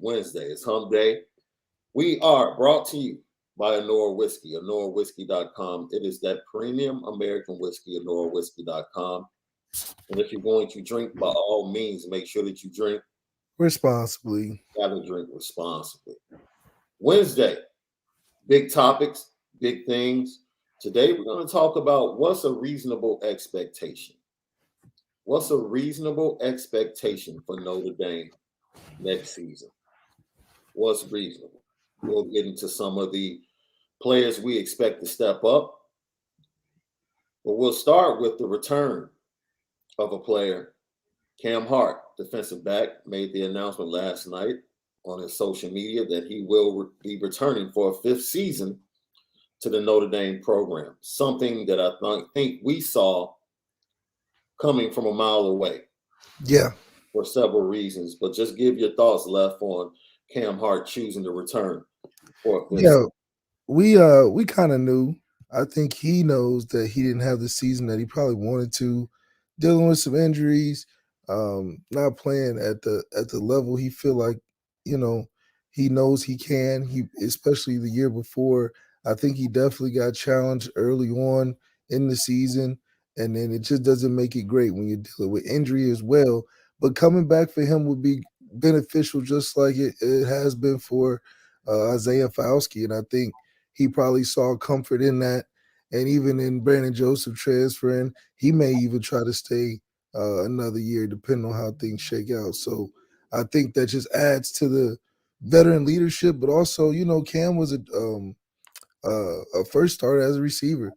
Wednesday. It's Hump Day. We are brought to you by Onora Whiskey, OnoraWhiskey.com. It is that premium American whiskey, OnoraWhiskey.com. And if you're going to drink, by all means, make sure that you drink. Responsibly. Gotta drink responsibly. Wednesday, big topics, big things. Today, we're going to talk about what's a reasonable expectation. What's a reasonable expectation for Notre Dame next season? What's reasonable? We'll get into some of the players we expect to step up, but we'll start with the return of a player. Cam Hart, defensive back, made the announcement last night on his social media that he will be returning for a fifth season to the Notre Dame program, something that I think we saw coming from a mile away. Yeah. For several reasons, but just give your thoughts left on Cam Hart choosing to return for a fifth season. We kind of knew. I think he knows that he didn't have the season that he probably wanted to, dealing with some injuries, not playing at the level he feel like, he knows he can. He especially the year before, I think he definitely got challenged early on in the season, and then it just doesn't make it great when you're dealing with injury as well. But coming back for him would be beneficial, just like it has been for Isaiah Fauski, and I think he probably saw comfort in that. And even in Brandon Joseph transferring, he may even try to stay another year, depending on how things shake out. So I think that just adds to the veteran leadership, but also, Cam was a first starter as a receiver.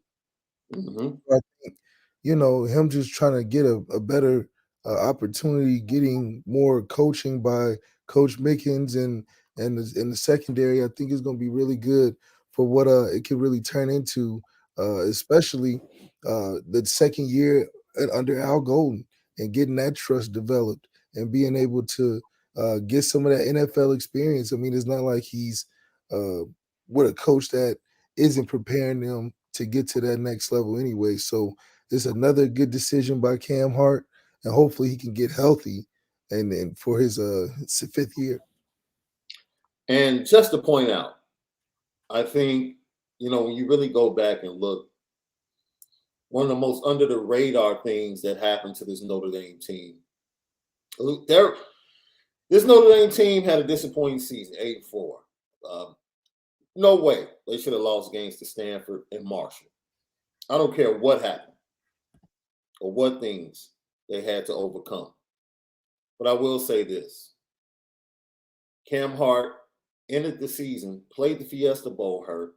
Mm-hmm. I think, him just trying to get a better opportunity, getting more coaching by Coach Mickens and the secondary, I think is going to be really good for what it can really turn into, especially the second year under Al Golden and getting that trust developed and being able to get some of that NFL experience. I mean, it's not like he's with a coach that isn't preparing them to get to that next level anyway. So it's another good decision by Cam Hart, and hopefully he can get healthy and for his fifth year. And just to point out, I think, when you really go back and look, one of the most under the radar things that happened to this Notre Dame team. This Notre Dame team had a disappointing season, 8-4. No way they should have lost games to Stanford and Marshall. I don't care what happened or what things they had to overcome. But I will say this. Cam Hart ended the season, played the Fiesta Bowl hurt,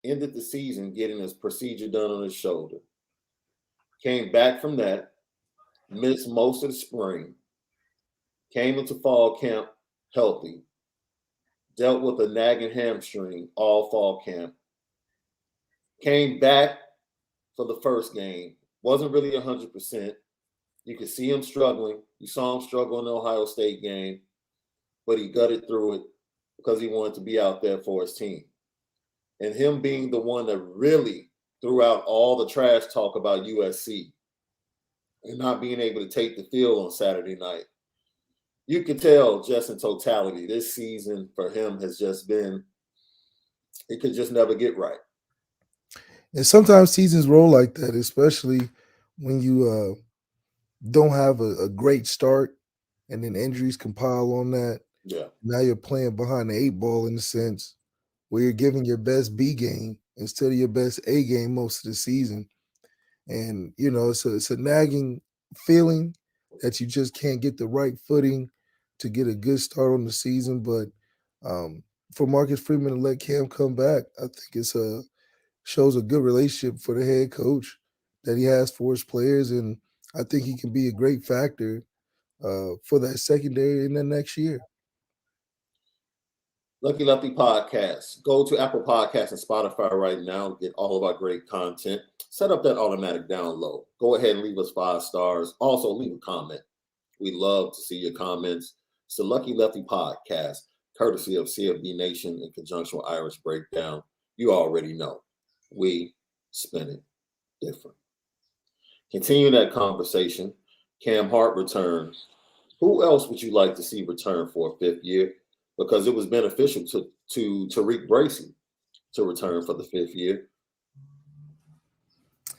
ended the season getting his procedure done on his shoulder. Came back from that, missed most of the spring, came into fall camp healthy, dealt with a nagging hamstring all fall camp, came back for the first game, wasn't really 100%. You could see him struggling. You saw him struggle in the Ohio State game, but he gutted through it because he wanted to be out there for his team. And him being the one that really threw out all the trash talk about USC and not being able to take the field on Saturday night, you could tell just in totality, this season for him has just been, it could just never get right. And sometimes seasons roll like that, especially when you don't have a great start and then injuries compile on that. Yeah. Now you're playing behind the eight ball in a sense where you're giving your best B game instead of your best A game most of the season. And, it's a nagging feeling that you just can't get the right footing to get a good start on the season. But for Marcus Freeman to let Cam come back, I think shows a good relationship for the head coach that he has for his players. And I think he can be a great factor for that secondary in the next year. Lucky Lefty Podcast. Go to Apple Podcasts and Spotify right now. Get all of our great content. Set up that automatic download. Go ahead and leave us 5 stars. Also, leave a comment. We love to see your comments. It's the Lucky Lefty Podcast, courtesy of CFB Nation in conjunction with Irish Breakdown. You already know. We spin it different. Continue that conversation. Cam Hart returns. Who else would you like to see return for a fifth year? Because it was beneficial to Tariq Bracy to return for the fifth year.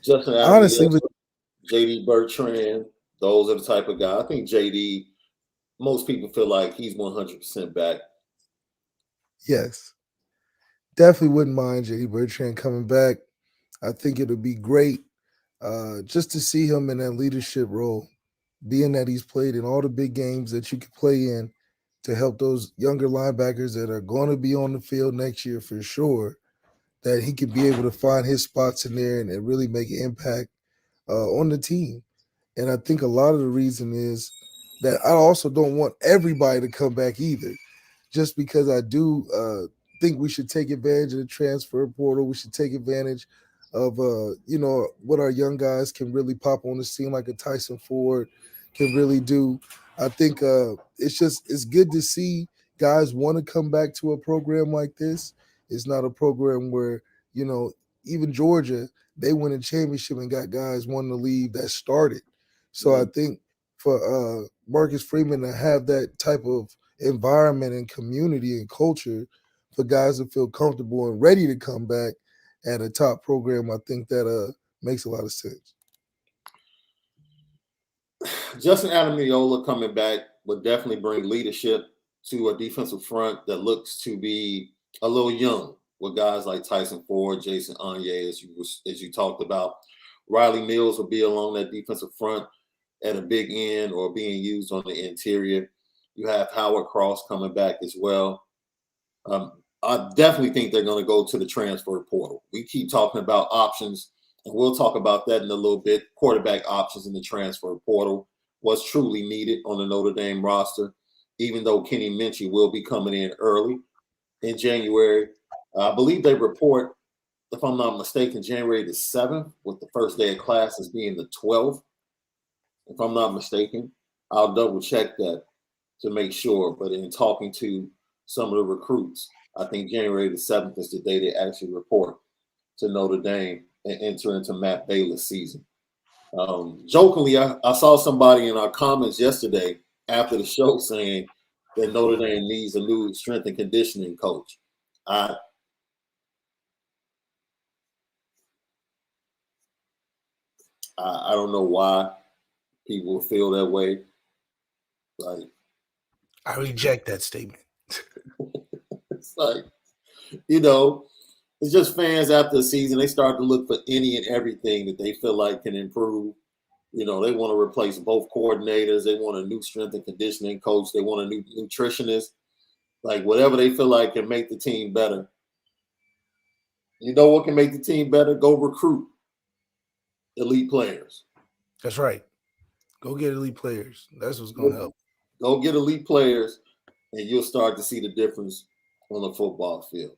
Justin Adams, Honestly, with JD Bertrand, those are the type of guy. I think JD, most people feel like he's 100% back. yes, definitely wouldn't mind JD Bertrand coming back. I think it'll be great just to see him in that leadership role, being that he's played in all the big games that you could play in to help those younger linebackers that are going to be on the field next year for sure, that he could be able to find his spots in there and really make an impact on the team. And I think a lot of the reason is that I also don't want everybody to come back either, just because I do think we should take advantage of the transfer portal. We should take advantage of what our young guys can really pop on the scene, like a Tyson Ford can really do. I think it's good to see guys want to come back to a program like this. It's not a program where even Georgia, they won a championship and got guys wanting to leave that started. So I think for Marcus Freeman to have that type of environment and community and culture for guys to feel comfortable and ready to come back at a top program, I think that makes a lot of sense. Justin Adamiola coming back would definitely bring leadership to a defensive front that looks to be a little young with guys like Tyson Ford, Jason Anye, as you talked about. Riley Mills will be along that defensive front at a big end or being used on the interior. You have Howard Cross coming back as well. I definitely think they're going to go to the transfer portal. We keep talking about options, and we'll talk about that in a little bit. Quarterback options in the transfer portal was truly needed on the Notre Dame roster, even though Kenny Minchie will be coming in early in January. I believe they report, if I'm not mistaken, January the 7th, with the first day of classes being the 12th. If I'm not mistaken, I'll double check that to make sure. But in talking to some of the recruits, I think January the 7th is the day they actually report to Notre Dame and enter into Matt Baylor's season. Jokingly, I saw somebody in our comments yesterday after the show saying that Notre Dame needs a new strength and conditioning coach. I don't know why people feel that way. Like, I reject that statement. it's like, it's just fans after the season. They start to look for any and everything that they feel like can improve. They want to replace both coordinators. They want a new strength and conditioning coach. They want a new nutritionist. Like, whatever they feel like can make the team better. You know what can make the team better? Go recruit elite players. That's right. Go get elite players. That's what's going to help. Go get elite players, and you'll start to see the difference on the football field.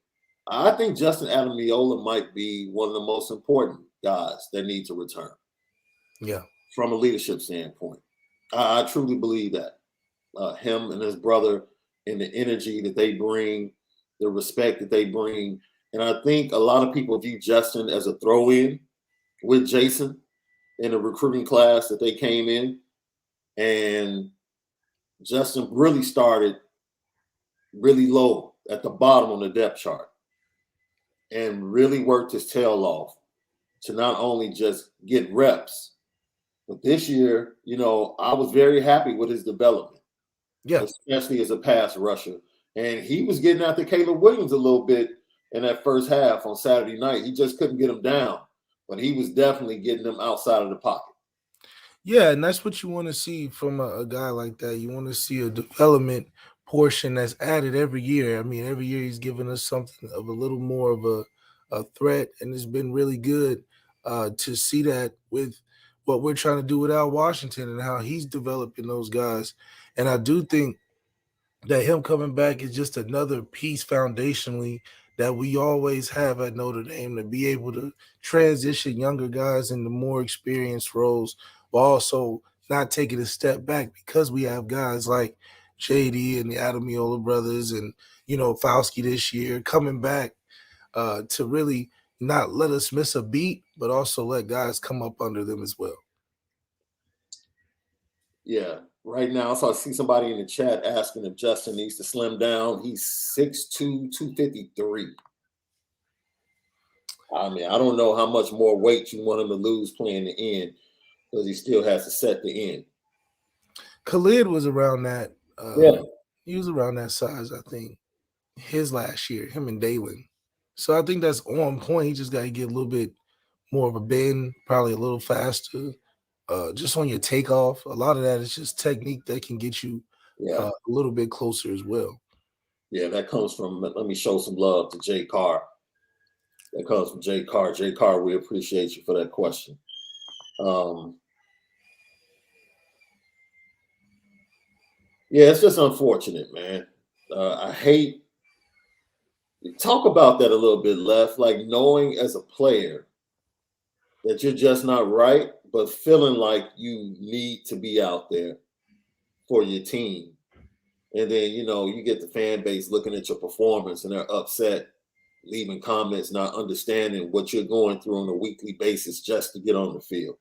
I think Justin Adamiola might be one of the most important guys that need to return. Yeah. From a leadership standpoint. I truly believe that. Him and his brother and the energy that they bring, the respect that they bring. And I think a lot of people view Justin as a throw-in with Jason in the recruiting class that they came in. And Justin really started really low at the bottom on the depth chart and really worked his tail off to not only just get reps, but this year, I was very happy with his development, especially as a pass rusher. And he was getting after Caleb Williams a little bit in that first half on Saturday night. He just couldn't get him down, but he was definitely getting them outside of the pocket. Yeah, and that's what you want to see from a guy like that. You want to see a development portion that's added every year. I mean, every year he's given us something of a little more of a threat, and it's been really good to see that with what we're trying to do with Al Washington and how he's developing those guys. And I do think that him coming back is just another piece foundationally that we always have at Notre Dame to be able to transition younger guys into more experienced roles, but also not taking a step back because we have guys like JD and the Adamiola brothers and, Fauski this year coming back to really not let us miss a beat, but also let guys come up under them as well. Yeah. right now. So I see somebody in the chat asking if Justin needs to slim down. He's 6'2", 253. I mean, I don't know how much more weight you want him to lose playing the end because he still has to set the end. Khalid was around that. Yeah. He was around that size, I think, his last year, him and Dalen. So I think that's on point. He just got to get a little bit more of a bend, probably a little faster. Just on your takeoff. A lot of that is just technique that can get you Yeah. a little bit closer as well. Yeah, that comes from, let me show some love to Jay Carr. That comes from Jay Carr. Jay Carr, we appreciate you for that question. Yeah, it's just unfortunate, man. I hate, talk about that a little bit, Left, like knowing as a player that you're just not right, but feeling like you need to be out there for your team. And then, you get the fan base looking at your performance and they're upset, leaving comments, not understanding what you're going through on a weekly basis just to get on the field.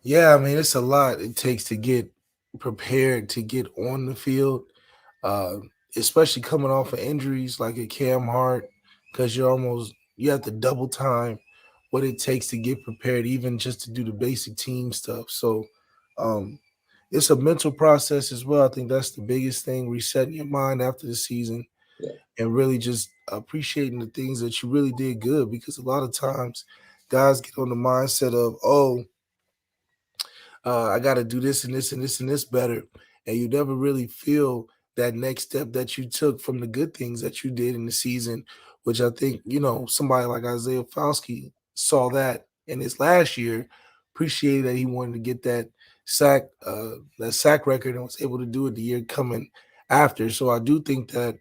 Yeah, I mean, it's a lot it takes to get prepared to get on the field, especially coming off of injuries like a Cam Hart, because you have to double time what it takes to get prepared, even just to do the basic team stuff. So it's a mental process as well. I think that's the biggest thing, resetting your mind after the season Yeah. and really just appreciating the things that you really did good, because a lot of times guys get on the mindset of, I got to do this and this and this and this better. And you never really feel that next step that you took from the good things that you did in the season, which I think, somebody like Isaiah Fowski saw that in his last year, appreciated that he wanted to get that sack record and was able to do it the year coming after. So I do think that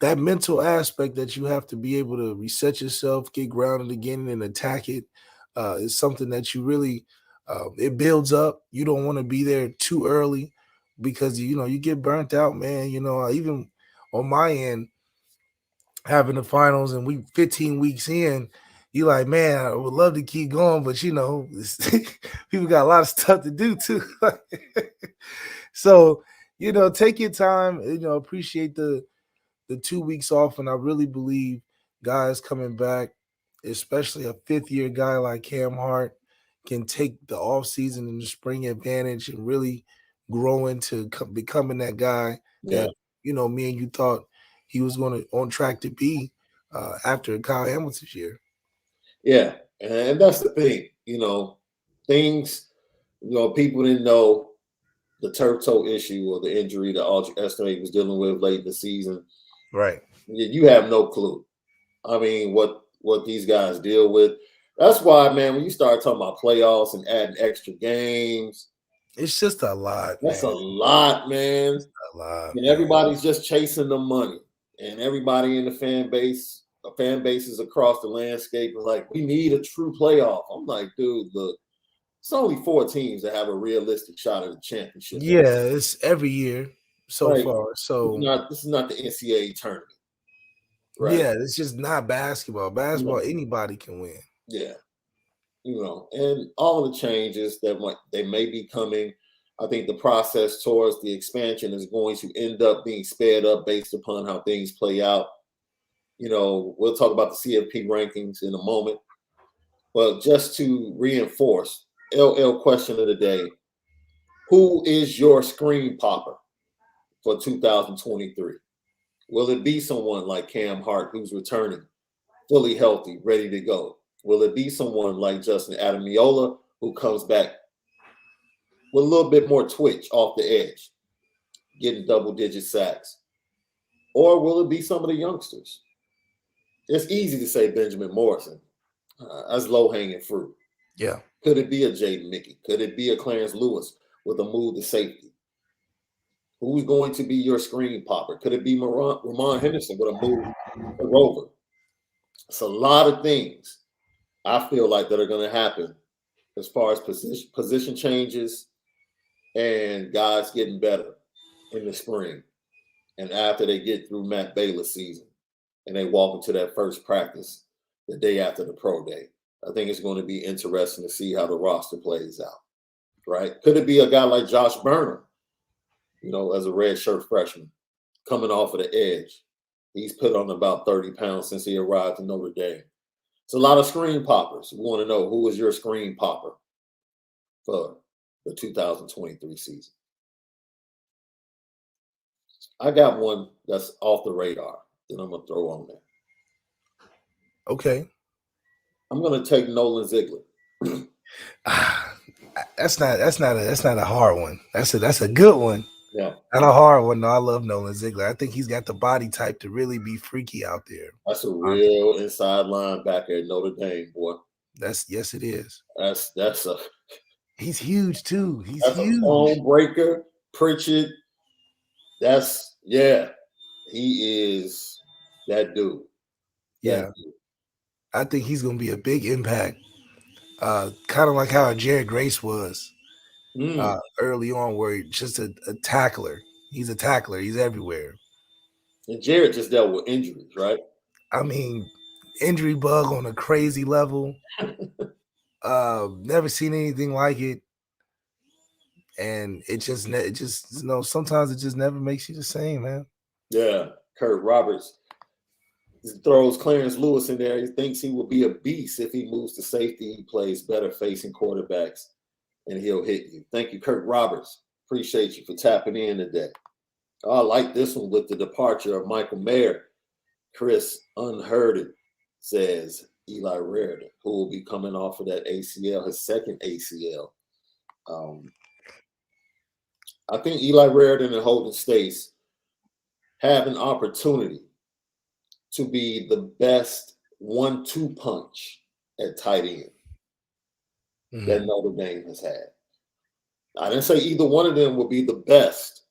that mental aspect that you have to be able to reset yourself, get grounded again and attack it is something that you really it builds up. You don't want to be there too early because you get burnt out, man. Even on my end, having the finals and we 15 weeks in, you like, man, I would love to keep going, but people got a lot of stuff to do too. So, take your time, appreciate the 2 weeks off. And I really believe guys coming back, especially a fifth year guy like Cam Hart, can take the off season and the spring advantage and really grow into becoming that guy that, me and you thought he was on track to be after Kyle Hamilton's year. Yeah. And that's the thing, things, people didn't know the turf toe issue or the injury that Audrey Estime was dealing with late in the season. Right. You have no clue. I mean, what these guys deal with. That's why, man, when you start talking about playoffs and adding extra games, it's just a lot. That's man. a lot, man. It's a lot. And everybody's just chasing the money. And everybody in the fan bases across the landscape is like, we need a true playoff. I'm like, dude, look, it's only 4 teams that have a realistic shot at the championship. Yeah, it's every year so far. So this is not the NCAA tournament. Right. Yeah, it's just not basketball. Basketball, anybody can win. Yeah. And all of the changes that they may be coming, I think the process towards the expansion is going to end up being sped up based upon how things play out. We'll talk about the CFP rankings in a moment. But just to reinforce, LL question of the day, who is your screen popper for 2023? Will it be someone like Cam Hart, who's returning, fully healthy, ready to go? Will it be someone like Justin Adamiola, who comes back with a little bit more twitch off the edge, getting double-digit sacks? Or will it be some of the youngsters? It's easy to say Benjamin Morrison. That's low-hanging fruit. Yeah. Could it be a Jaden Mickey? Could it be a Clarence Lewis with a move to safety? Who's going to be your screen popper? Could it be Ramon Henderson with a move to Rover? It's a lot of things I feel like that are going to happen as far as position changes and guys getting better in the spring. And after they get through Matt Baylor's season and they walk into that first practice the day after the pro day, I think it's going to be interesting to see how the roster plays out. right? Could it be a guy like Josh Burnham, as a red shirt freshman coming off of the edge? He's put on about 30 pounds since he arrived in Notre Dame. It's a lot of screen poppers. We want to know, who is your screen popper for the 2023 season? I got one that's off the radar that I'm going to throw on there. Okay. I'm going to take Nolan Ziegler. That's not a hard one. That's a good one. Yeah. Not a hard one. No, I love Nolan Ziegler. I think he's got the body type to really be freaky out there. That's a real inside linebacker at Notre Dame, boy. Yes, it is. He's huge too. He's huge. A phone breaker, Pritchett. He is that dude. Yeah. I think he's gonna be a big impact. Kind of like how Jared Grace was early on, where he's just a tackler. He's a tackler. He's everywhere. And Jared just dealt with injuries, right? I mean, injury bug on a crazy level. Never seen anything like it. And sometimes it just never makes you the same, man. Yeah. Kurt Roberts throws Clarence Lewis in there. He thinks he will be a beast if he moves to safety. He plays better facing quarterbacks, and he'll hit you. Thank you, Kurt Roberts. Appreciate you for tapping in today. I like this one with the departure of Michael Mayer. Chris Unhearded says Eli Raridon, who will be coming off of that ACL, his second ACL. I think Eli Raridon and Holden Stace have an opportunity to be the best 1-2 punch at tight end that Notre Dame has had. I didn't say either one of them will be the best,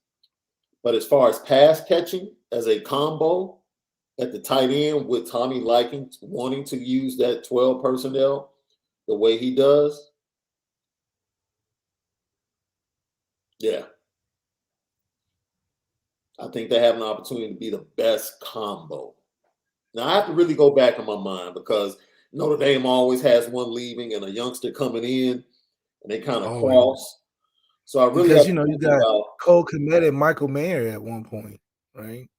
but as far as pass catching as a combo at the tight end, with Tommy liking wanting to use that 12 personnel the way he does, yeah. I think they have an opportunity to be the best combo. Now, I have to really go back in my mind, because Notre Dame always has one leaving and a youngster coming in, and they kind of cross. So I really because you got Cole Kmet and Michael Mayer at one point, right?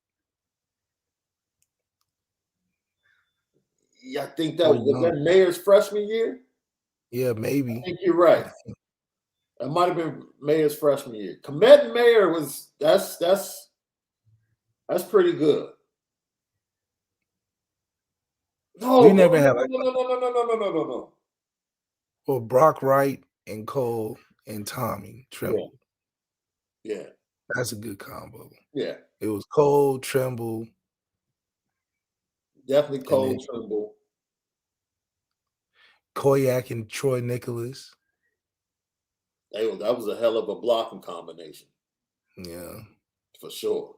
Yeah, I think that was that Mayer's freshman year. Yeah, maybe. I think you're right. That might have been Mayer's freshman year. Kmet and Mayer was that's pretty good. No, we never have no. Well, Brock Wright and Cole and Tommy Tremble. Yeah. That's a good combo. Yeah. It was Cole, Tremble. Definitely Cole, Tremble. Koyak and Troy Nicholas. That was a hell of a blocking combination. Yeah. For sure.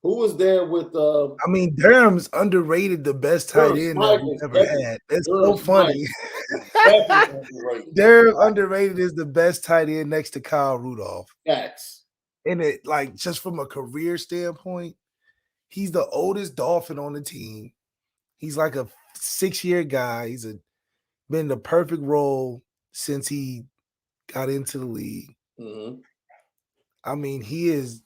Who was there with I mean, Durham's underrated, the best tight end that we've ever had. That's so funny. Durham underrated is the best tight end next to Kyle Rudolph. Facts. And it, like, just from a career standpoint, he's the oldest Dolphin on the team. He's like a 6-year guy. He's been the perfect role since he got into the league. I mean, he is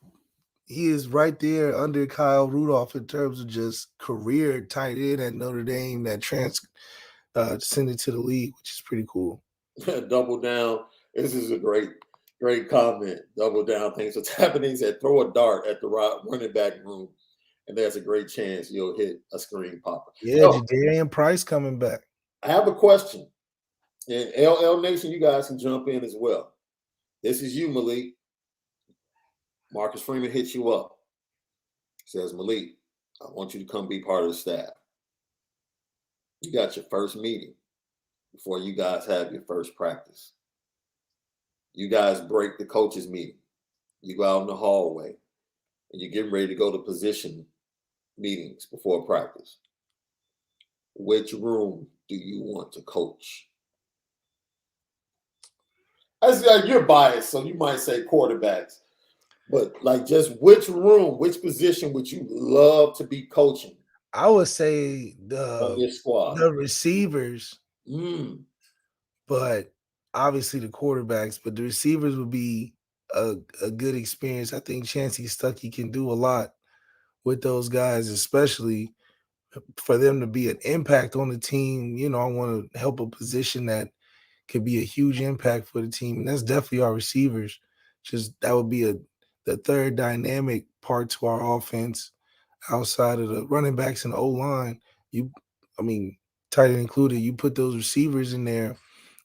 right there under Kyle Rudolph in terms of just career tight end at Notre Dame that descended to the league, which is pretty cool. Double down. This is a great comment. Double down. Thanks for tapping in. He said, throw a dart at the running back room, and there's a great chance you'll hit a screen popper. Yeah, Jadarian Price coming back. I have a question. And LL Nation, you guys can jump in as well. This is you, Malik. Marcus Freeman hits you up. Says, Malik, I want you to come be part of the staff. You got your first meeting before you guys have your first practice. You guys break the coaches' meeting. You go out in the hallway, and you're getting ready to go to position meetings before practice. Which room do you want to coach? You're biased, so you might say quarterbacks. But like, just which room, which position would you love to be coaching? I would say on your squad, the receivers. But obviously the quarterbacks, but the receivers would be a, a good experience. I think Chancey Stuckey can do a lot with those guys, especially for them to be an impact on the team. I want to help a position that could be a huge impact for the team, and that's definitely our receivers. Just that would be the third dynamic part to our offense outside of the running backs and O line. You, I mean, tight end included. You put those receivers in there,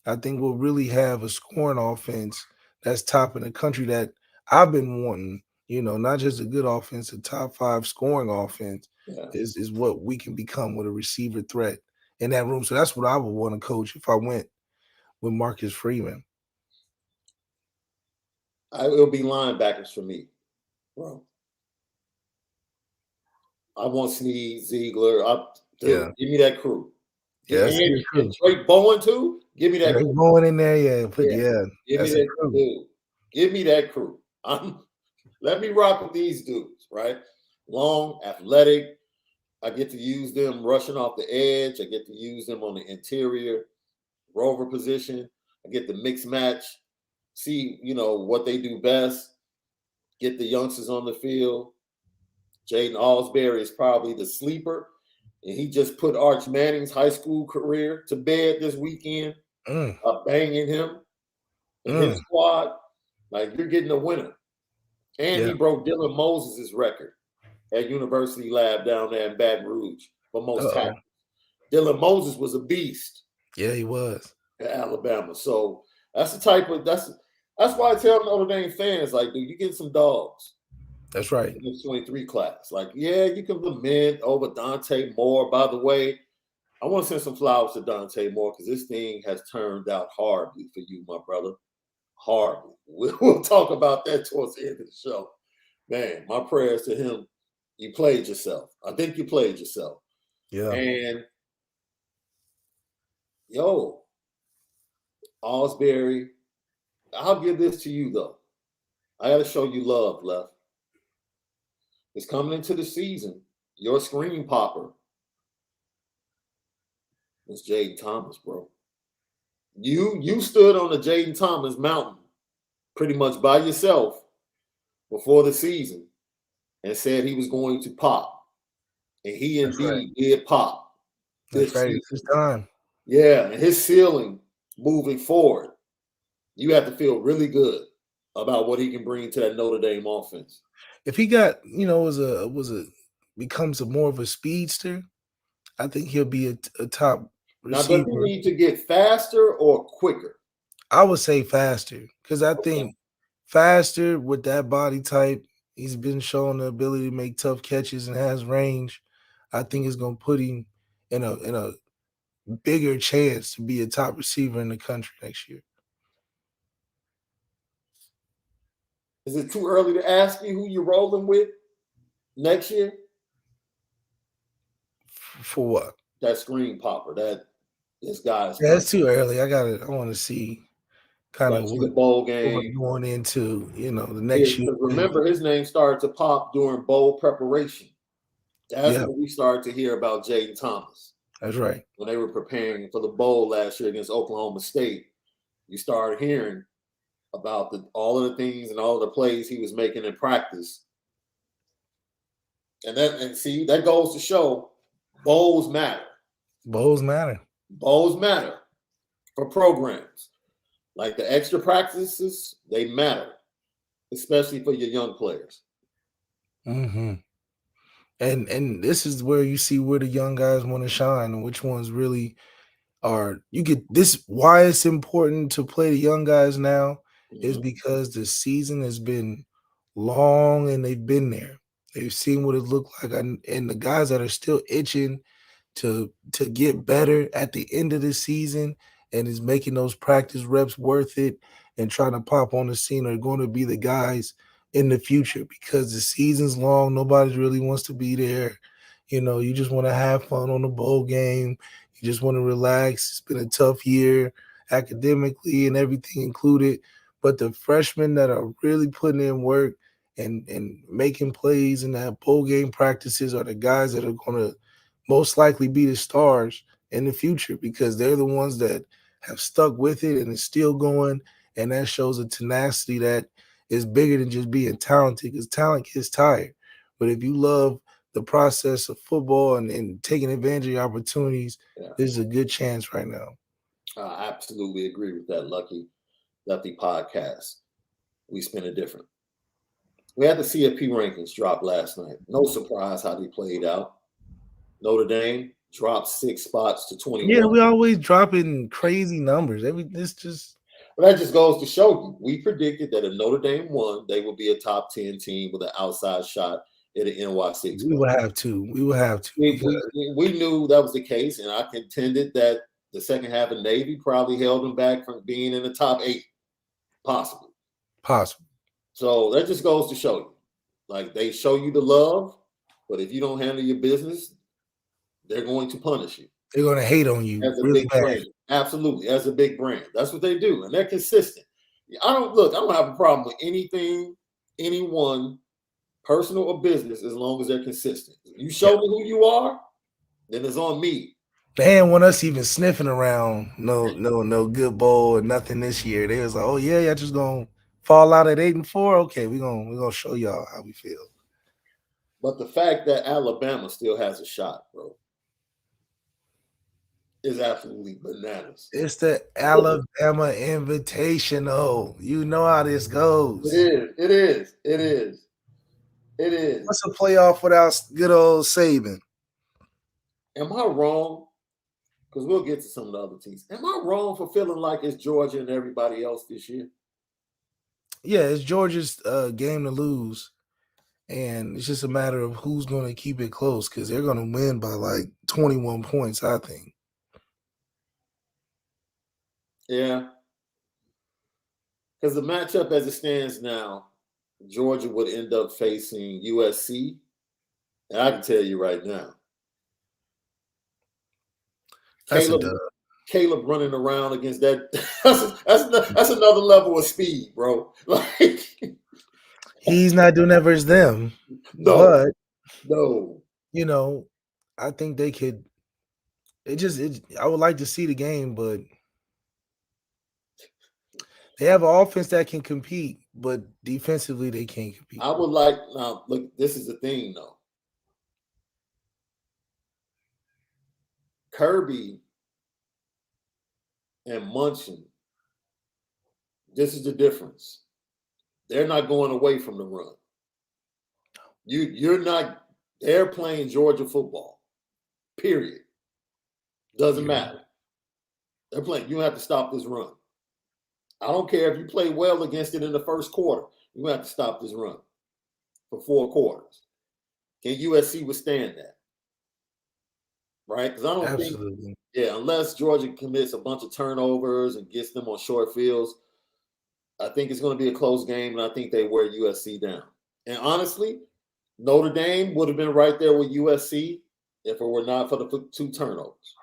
I think we'll really have a scoring offense that's top in the country that I've been wanting. Not just a good offense, a top five scoring offense Yeah. is what we can become with a receiver threat in that room. So that's what I would want to coach if I went with Marcus Freeman. It'll be linebackers for me, bro. I want Snead, Ziegler. Yeah. Give me that crew. Yeah, that's a good And crew. Drake Bowen too. Give me that Drake crew. Bowen in there, yeah. Yeah. Give me That's a that crew. dude. Give me that crew. Let me rock with these dudes, right? Long, athletic. I get to use them rushing off the edge. I get to use them on the interior rover position. I get to mix match, see, what they do best, get the youngsters on the field. Jaden Alsbury is probably the sleeper. And he just put Arch Manning's high school career to bed this weekend, Mm, banging him and his mm, squad. Like, you're getting a winner. And yeah. he broke Dylan Moses' record at University Lab down there in Baton Rouge for most Uh-oh. tackles. Dylan Moses was a beast Yeah, he was. at Alabama. So that's why I tell Notre Dame fans, like, dude, you get some dogs That's right. in the 23 class. Like, yeah, you can lament over Dante Moore. By the way, I want to send some flowers to Dante Moore because this thing has turned out horribly for you, my brother. Horribly. We'll talk about that towards the end of the show. Man, my prayers to him. You played yourself. I think you played yourself. Yeah. And yo, Osbury, I'll give this to you though. I got to show you love, Left. It's coming into the season. Your screen popper is Jaden Thomas, bro. You stood on the Jaden Thomas mountain pretty much by yourself before the season and said he was going to pop. And he That's right. indeed did pop That's this right. It's his season. time. Yeah, and his ceiling moving forward, you have to feel really good about what he can bring to that Notre Dame offense. If he got, was a becomes a more of a speedster, I think he'll be a top Now, does he receiver. need to get faster or quicker? I would say faster because I Okay. think faster with that body type, he's been showing the ability to make tough catches and has range. I think it's going to put him in a bigger chance to be a top receiver in the country next year. Is it too early to ask you who you're rolling with next year? For what? That screen popper, this guy's Yeah, coming. it's too early. I want to see kind of Like, see the bowl what we're game. going into, the Yeah, next year. because remember, his name started to pop during bowl preparation. That's Yeah, when we started to hear about Jaden Thomas. that's right. When they were preparing for the bowl last year against Oklahoma State, you started hearing about all of the things and all of the plays he was making in practice. And see, that goes to show bowls matter. Bowls matter. Bowls matter for programs. Like the extra practices, they matter, especially for your young players. Hmm. And this is where you see where the young guys want to shine and which ones really are. You get this. Why it's important to play the young guys now is Mhm. because the season has been long and they've been there. They've seen what it looked like, and the guys that are still itching to get better at the end of the season and is making those practice reps worth it and trying to pop on the scene are going to be the guys in the future because the season's long. Nobody really wants to be there. You just want to have fun on the bowl game. You just want to relax. It's been a tough year academically and everything included. But the freshmen that are really putting in work and making plays in that bowl game practices are the guys that are going to most likely be the stars in the future because they're the ones that have stuck with it and is still going, and that shows a tenacity that is bigger than just being talented, because talent gets tired. But if you love the process of football and taking advantage of your opportunities, Yeah, this is a good chance right now. I absolutely agree with that, Lefty podcast. We spin it different. We had the CFP rankings drop last night. No surprise how they played out. Notre Dame dropped 6 spots to Yeah, 21. we always dropping crazy numbers. This just But that just goes to show you, we predicted that if Notre Dame won, they would be a top 10 team with an outside shot at an NY6 we play. will have to. We will have to We, because we knew that was the case, and I contended that the second half of Navy probably held them back from being in the top 8, possibly. possible. So that just goes to show you, like, they show you the love, but if you don't handle your business, they're going to punish you They're gonna hate on you as a really big bad. brand. Absolutely, as a big brand. That's what they do, and they're consistent. I don't have a problem with anyone, personal or business, as long as they're consistent. If you show me who you are, then it's on me. They didn't want us even sniffing around no good bowl or nothing this year. They was like, oh yeah, y'all just gonna fall out at 8-4. Okay, we're gonna show y'all how we feel. But the fact that Alabama still has a shot, bro, is absolutely bananas. It's the Alabama Invitational. You know how this goes. It is. What's a playoff without good old Saban? Am I wrong? Because we'll get to some of the other teams. Am I wrong for feeling like it's Georgia and everybody else this year? Yeah, it's Georgia's game to lose. And it's just a matter of who's going to keep it close, because they're going to win by like 21 points, I think. Yeah. Because the matchup as it stands now, Georgia would end up facing USC. And I can tell you right now, Caleb running around against that, that's another level of speed, bro. Like, he's not doing that versus them. no, But I think they could. I would like to see the game, but they have an offense that can compete, but defensively they can't compete. I would like, now look, this is the thing though. Kirby and Munson, this is the difference. They're not going away from the run. You're not, they're playing Georgia football. Period. Doesn't matter. They're playing, you have to stop this run. I don't care if you play well against it in the first quarter. You have to stop this run for 4 quarters. Can USC withstand that? Right? Because I don't think, unless Georgia commits a bunch of turnovers and gets them on short fields, I think it's going to be a close game, and I think they wear USC down. And honestly, Notre Dame would have been right there with USC if it were not for the 2 turnovers.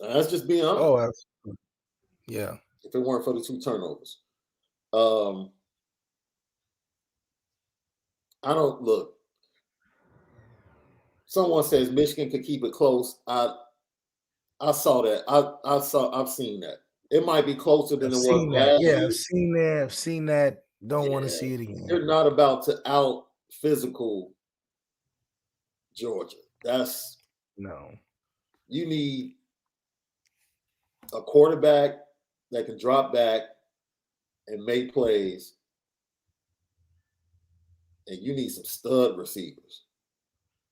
And that's just being honest. Oh, absolutely. Yeah. If it weren't for the 2 turnovers. I don't look. Someone says Michigan could keep it close. I saw that. I've seen that. It might be closer than it was last year. I've seen that. Don't want to see it again. They're not about to out physical Georgia. You need a quarterback that can drop back and make plays, and you need some stud receivers.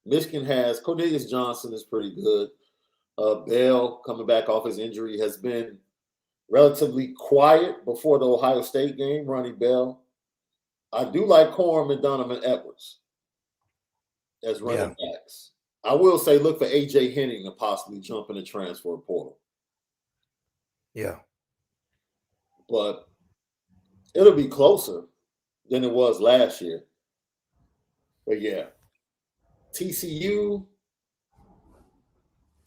Michigan has Cornelius Johnson is pretty good. Bell, coming back off his injury, has been relatively quiet before the Ohio State game, Ronnie Bell. I do like Corum and Donovan Edwards as running backs. I will say look for A.J. Henning to possibly jump in the transfer portal. Yeah. But it'll be closer than it was last year. But yeah, TCU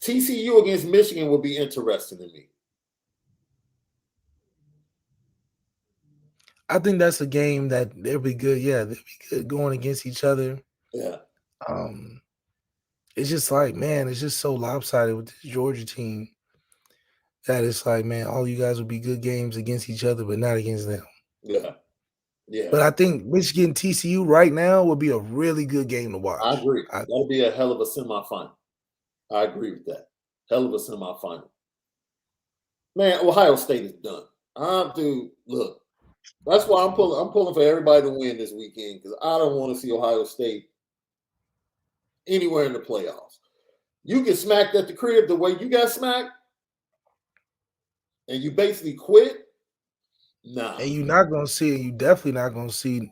against Michigan would be interesting to me. I think that's a game that they'll be good. Yeah, they'll be good going against each other. Yeah. It's just like, man, it's just so lopsided with this Georgia team. that it's like, man, all you guys would be good games against each other, but not against them. Yeah, yeah. But I think Michigan TCU right now would be a really good game to I watch. agree. That'll be a hell of a semifinal. I agree with that. Hell of a semifinal. Man, Ohio State is done. Dude, look, that's why I'm pulling. I'm pulling for everybody to win this weekend because I don't want to see Ohio State anywhere in the playoffs. You get smacked at the crib the way you got smacked, and you basically quit. Nah. And you're not gonna see, you definitely not gonna see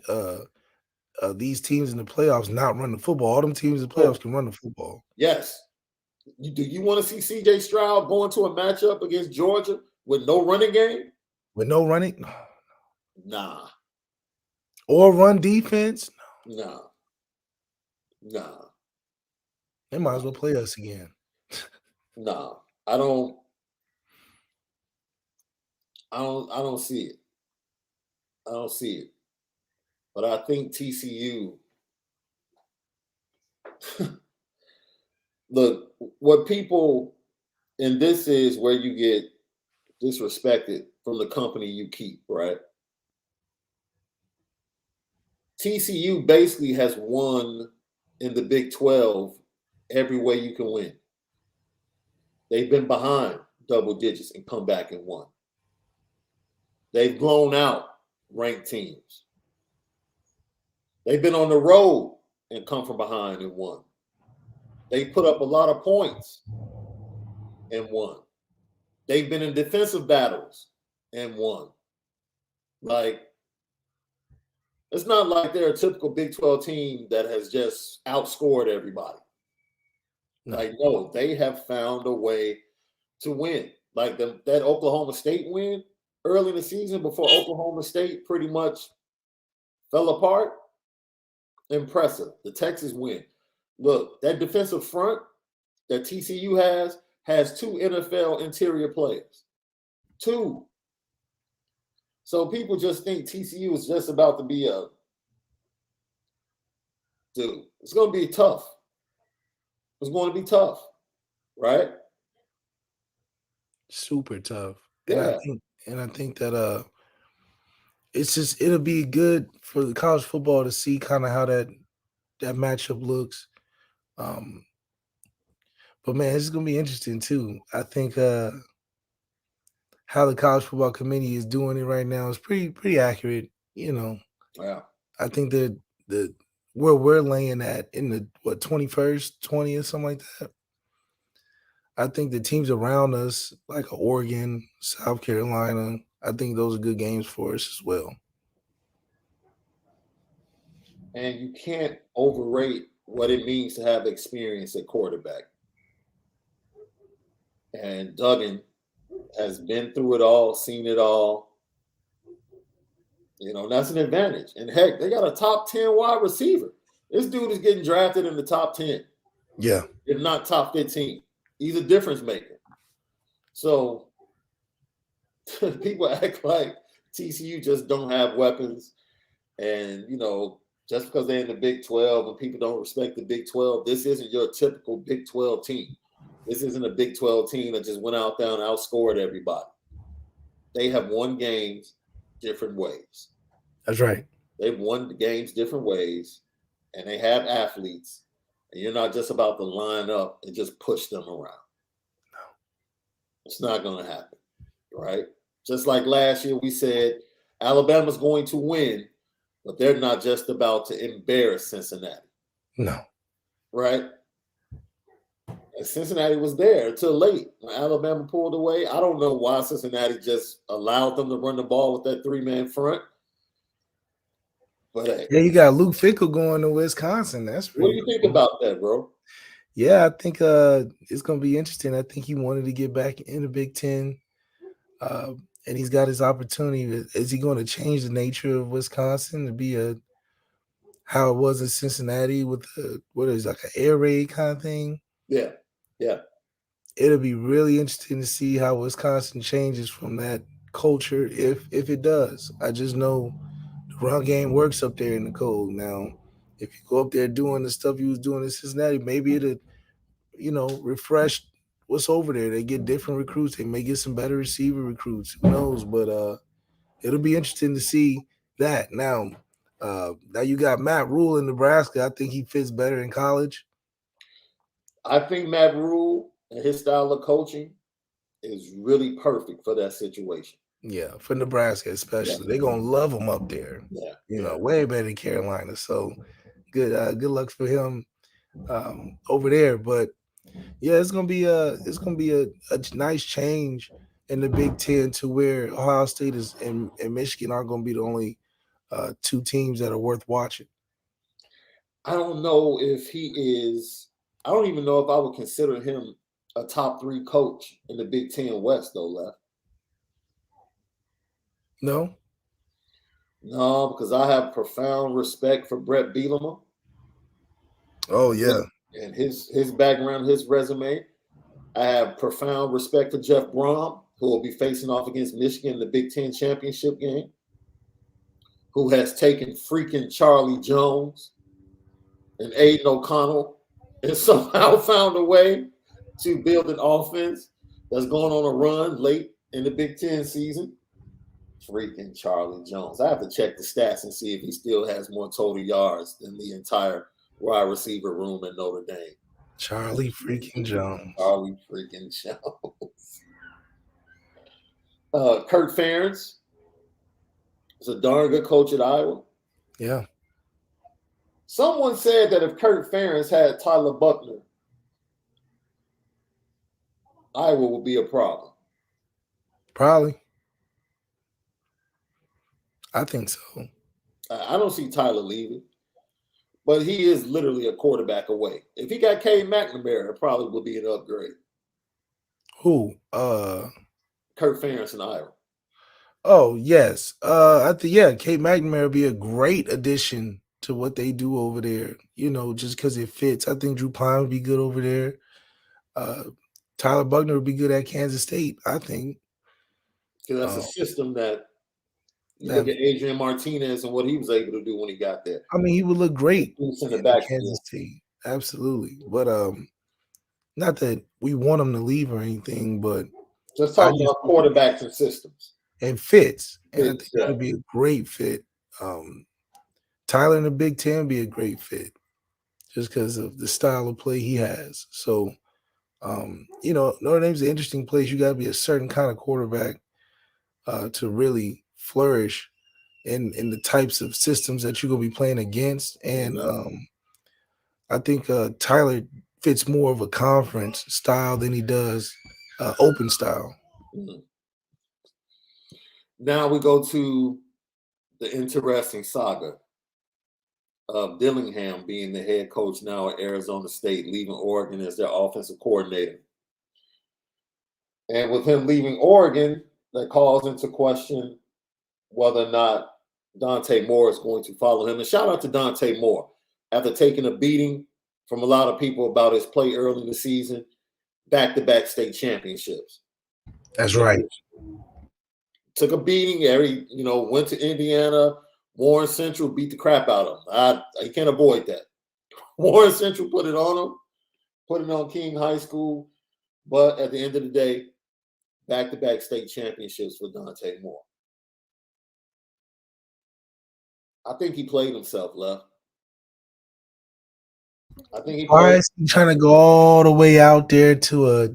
these teams in the playoffs not run the football. All them teams in the playoffs can run the football. Yes. Do you want to see C.J. Stroud go into a matchup against Georgia with no running game? With no running? Nah. Or run defense? Nah. They might as well play us again. Nah. I don't see it. I don't see it. But I think TCU look, what people, and this is where you get disrespected from the company you keep, right? TCU basically has won in the Big 12 every way you can win. They've been behind double digits and come back and won. They've blown out ranked teams. They've been on the road and come from behind and won. They put up a lot of points and won. They've been in defensive battles and won. Like, it's not like they're a typical Big 12 team that has just outscored everybody. No. Like, no, they have found a way to win. Like that Oklahoma State win early in the season before Oklahoma State pretty much fell apart. Impressive. The Texas win. Look, that defensive front that TCU has 2 NFL interior players. 2. So people just think TCU is just about to be dude, it's going to be tough. It's going to be tough, right? Super tough. Yeah. And I think that it's just, it'll be good for the college football to see kind of how that matchup looks. But man, it's gonna be interesting too. I think how the college football committee is doing it right now is pretty accurate. You know, yeah. I think that where we're laying at in the 21st, 20th, something like that. I think the teams around us, like Oregon, South Carolina, I think those are good games for us as well. And you can't overrate what it means to have experience at quarterback. And Duggan has been through it all, seen it all. You know, that's an advantage. And heck, they got a top 10 wide receiver. This dude is getting drafted in the top 10. Yeah. If not top 15. He's a difference maker. So people act like TCU just don't have weapons. And, you know, just because they're in the Big 12 and people don't respect the Big 12, this isn't your typical Big 12 team. This isn't a Big 12 team that just went out there and outscored everybody. They have won games different ways. That's right. They've won the games different ways, and they have athletes. And you're not just about to line up and just push them around. No. It's not going to happen, right? Just like last year we said, Alabama's going to win, but they're not just about to embarrass Cincinnati. No. Right? And Cincinnati was there until late. When Alabama pulled away, I don't know why Cincinnati just allowed them to run the ball with that 3-man front. But hey, yeah, you got Luke Fickell going to Wisconsin. That's what do you think about that, bro? Yeah, I think it's going to be interesting. I think he wanted to get back in the Big Ten, and he's got his opportunity. Is he going to change the nature of Wisconsin to be how it was in Cincinnati with like an air raid kind of thing? Yeah. It'll be really interesting to see how Wisconsin changes from that culture if it does. I just know the run game works up there in the cold. Now, if you go up there doing the stuff you was doing in Cincinnati, maybe it'll, refresh what's over there. They get different recruits. They may get some better receiver recruits. Who knows? But it'll be interesting to see that. Now you got Matt Rule in Nebraska. I think he fits better in college. I think Matt Rule and his style of coaching is really perfect for that situation. Yeah, for Nebraska especially. They're gonna love him up there. Yeah. Way better than Carolina. So good luck for him over there. But yeah, it's gonna be a nice change in the Big Ten to where Ohio State is and Michigan are gonna be the only two teams that are worth watching. I don't know if he is. I don't even know if I would consider him a top 3 coach in the Big Ten West, though, Left. No? No, because I have profound respect for Brett Bielema. Oh yeah. And his background, his resume. I have profound respect for Jeff Brom, who will be facing off against Michigan in the Big Ten championship game, who has taken freaking Charlie Jones and Aiden O'Connell and somehow found a way to build an offense that's going on a run late in the Big Ten season. Freaking Charlie Jones. I have to check the stats and see if he still has more total yards than the entire wide receiver room at Notre Dame. Charlie freaking Jones. Charlie freaking Jones. Kurt Ferentz is a darn good coach at Iowa. Yeah. Someone said that if Kurt Ferentz had Tyler Buckner, Iowa would be a problem. Probably. I think so. I don't see Tyler leaving, but he is literally a quarterback away. If he got Cade McNamara, it probably would be an upgrade. Who? Kurt Ferentz in Iowa. Oh, yes. I think Cade McNamara would be a great addition to what they do over there. Just because it fits. I think Drew Pine would be good over there. Tyler Buckner would be good at Kansas State, I think. Because that's a system that you look at Adrian Martinez and what he was able to do when he got there. I mean, he would look great in the back Kansas State. Absolutely. But not that we want him to leave or anything, but just talking about quarterbacks and systems. And fits. And I think that would be a great fit. Tyler in the Big Ten would be a great fit just because of the style of play he has. So, Notre Dame's an interesting place. You got to be a certain kind of quarterback to really flourish in the types of systems that you're going to be playing against. And I think Tyler fits more of a conference style than he does open style. Mm-hmm. Now we go to the interesting saga of Dillingham being the head coach now at Arizona State, leaving Oregon as their offensive coordinator. And with him leaving Oregon, that calls into question whether or not Dante Moore is going to follow him. And shout out to Dante Moore. After taking a beating from a lot of people about his play early in the season, back-to-back state championships. That's right. Took a beating. Went to Indiana. Warren Central beat the crap out of him. I can't avoid that. Warren Central put it on him, put it on King High School. But at the end of the day, back-to-back state championships for Dante Moore. I think he played himself, Left. I think he. Why is he trying to go all the way out there to a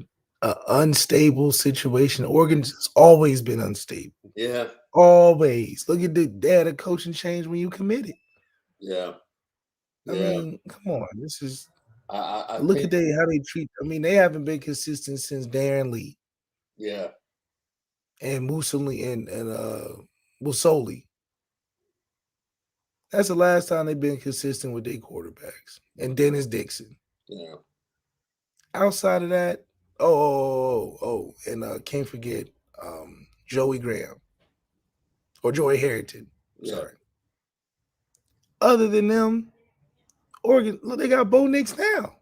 unstable situation? Oregon's always been unstable. Yeah. Always. Look at they had a coaching change when you committed. Yeah. I mean, come on. This is I look at how they treat. I mean, they haven't been consistent since Darren Lee. Yeah. And Musoli and Musoli. That's the last time they've been consistent with their quarterbacks. And Dennis Dixon. Yeah. Outside of that, and can't forget Joey Graham. Or Joey Harrington. Yeah. Sorry. Other than them, Oregon, look, they got Bo Nix now.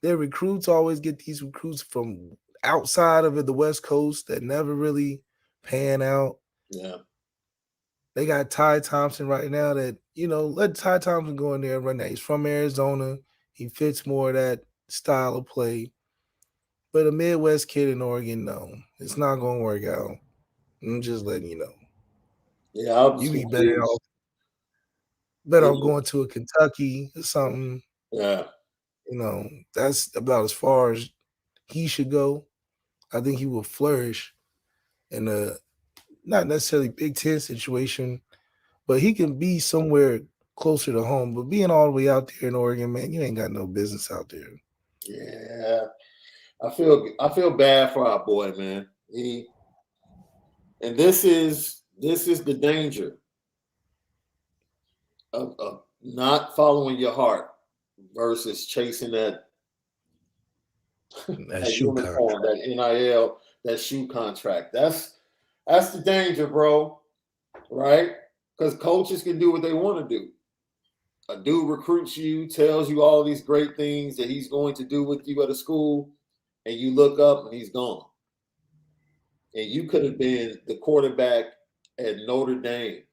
Their recruits always get these recruits from outside of the West Coast that never really pan out. Yeah. They got Ty Thompson right now that, let Ty Thompson go in there and run that. He's from Arizona. He fits more of that style of play. But a Midwest kid in Oregon, no, it's not going to work out. I'm just letting you know. Yeah, I'm You just be better confused. off going to a Kentucky or something. Yeah. That's about as far as he should go. I think he will flourish in a not necessarily Big Ten situation, but he can be somewhere closer to home. But being all the way out there in Oregon, man, you ain't got no business out there. Yeah. I feel bad for our boy, man. And this is the danger of not following your heart versus chasing that Shoe uniform, contract. that NIL, that shoe contract. That's the danger, bro. Right? Because coaches can do what they want to do. A dude recruits you, tells you all these great things that he's going to do with you at a school, and you look up and he's gone. And you could have been the quarterback at Notre Dame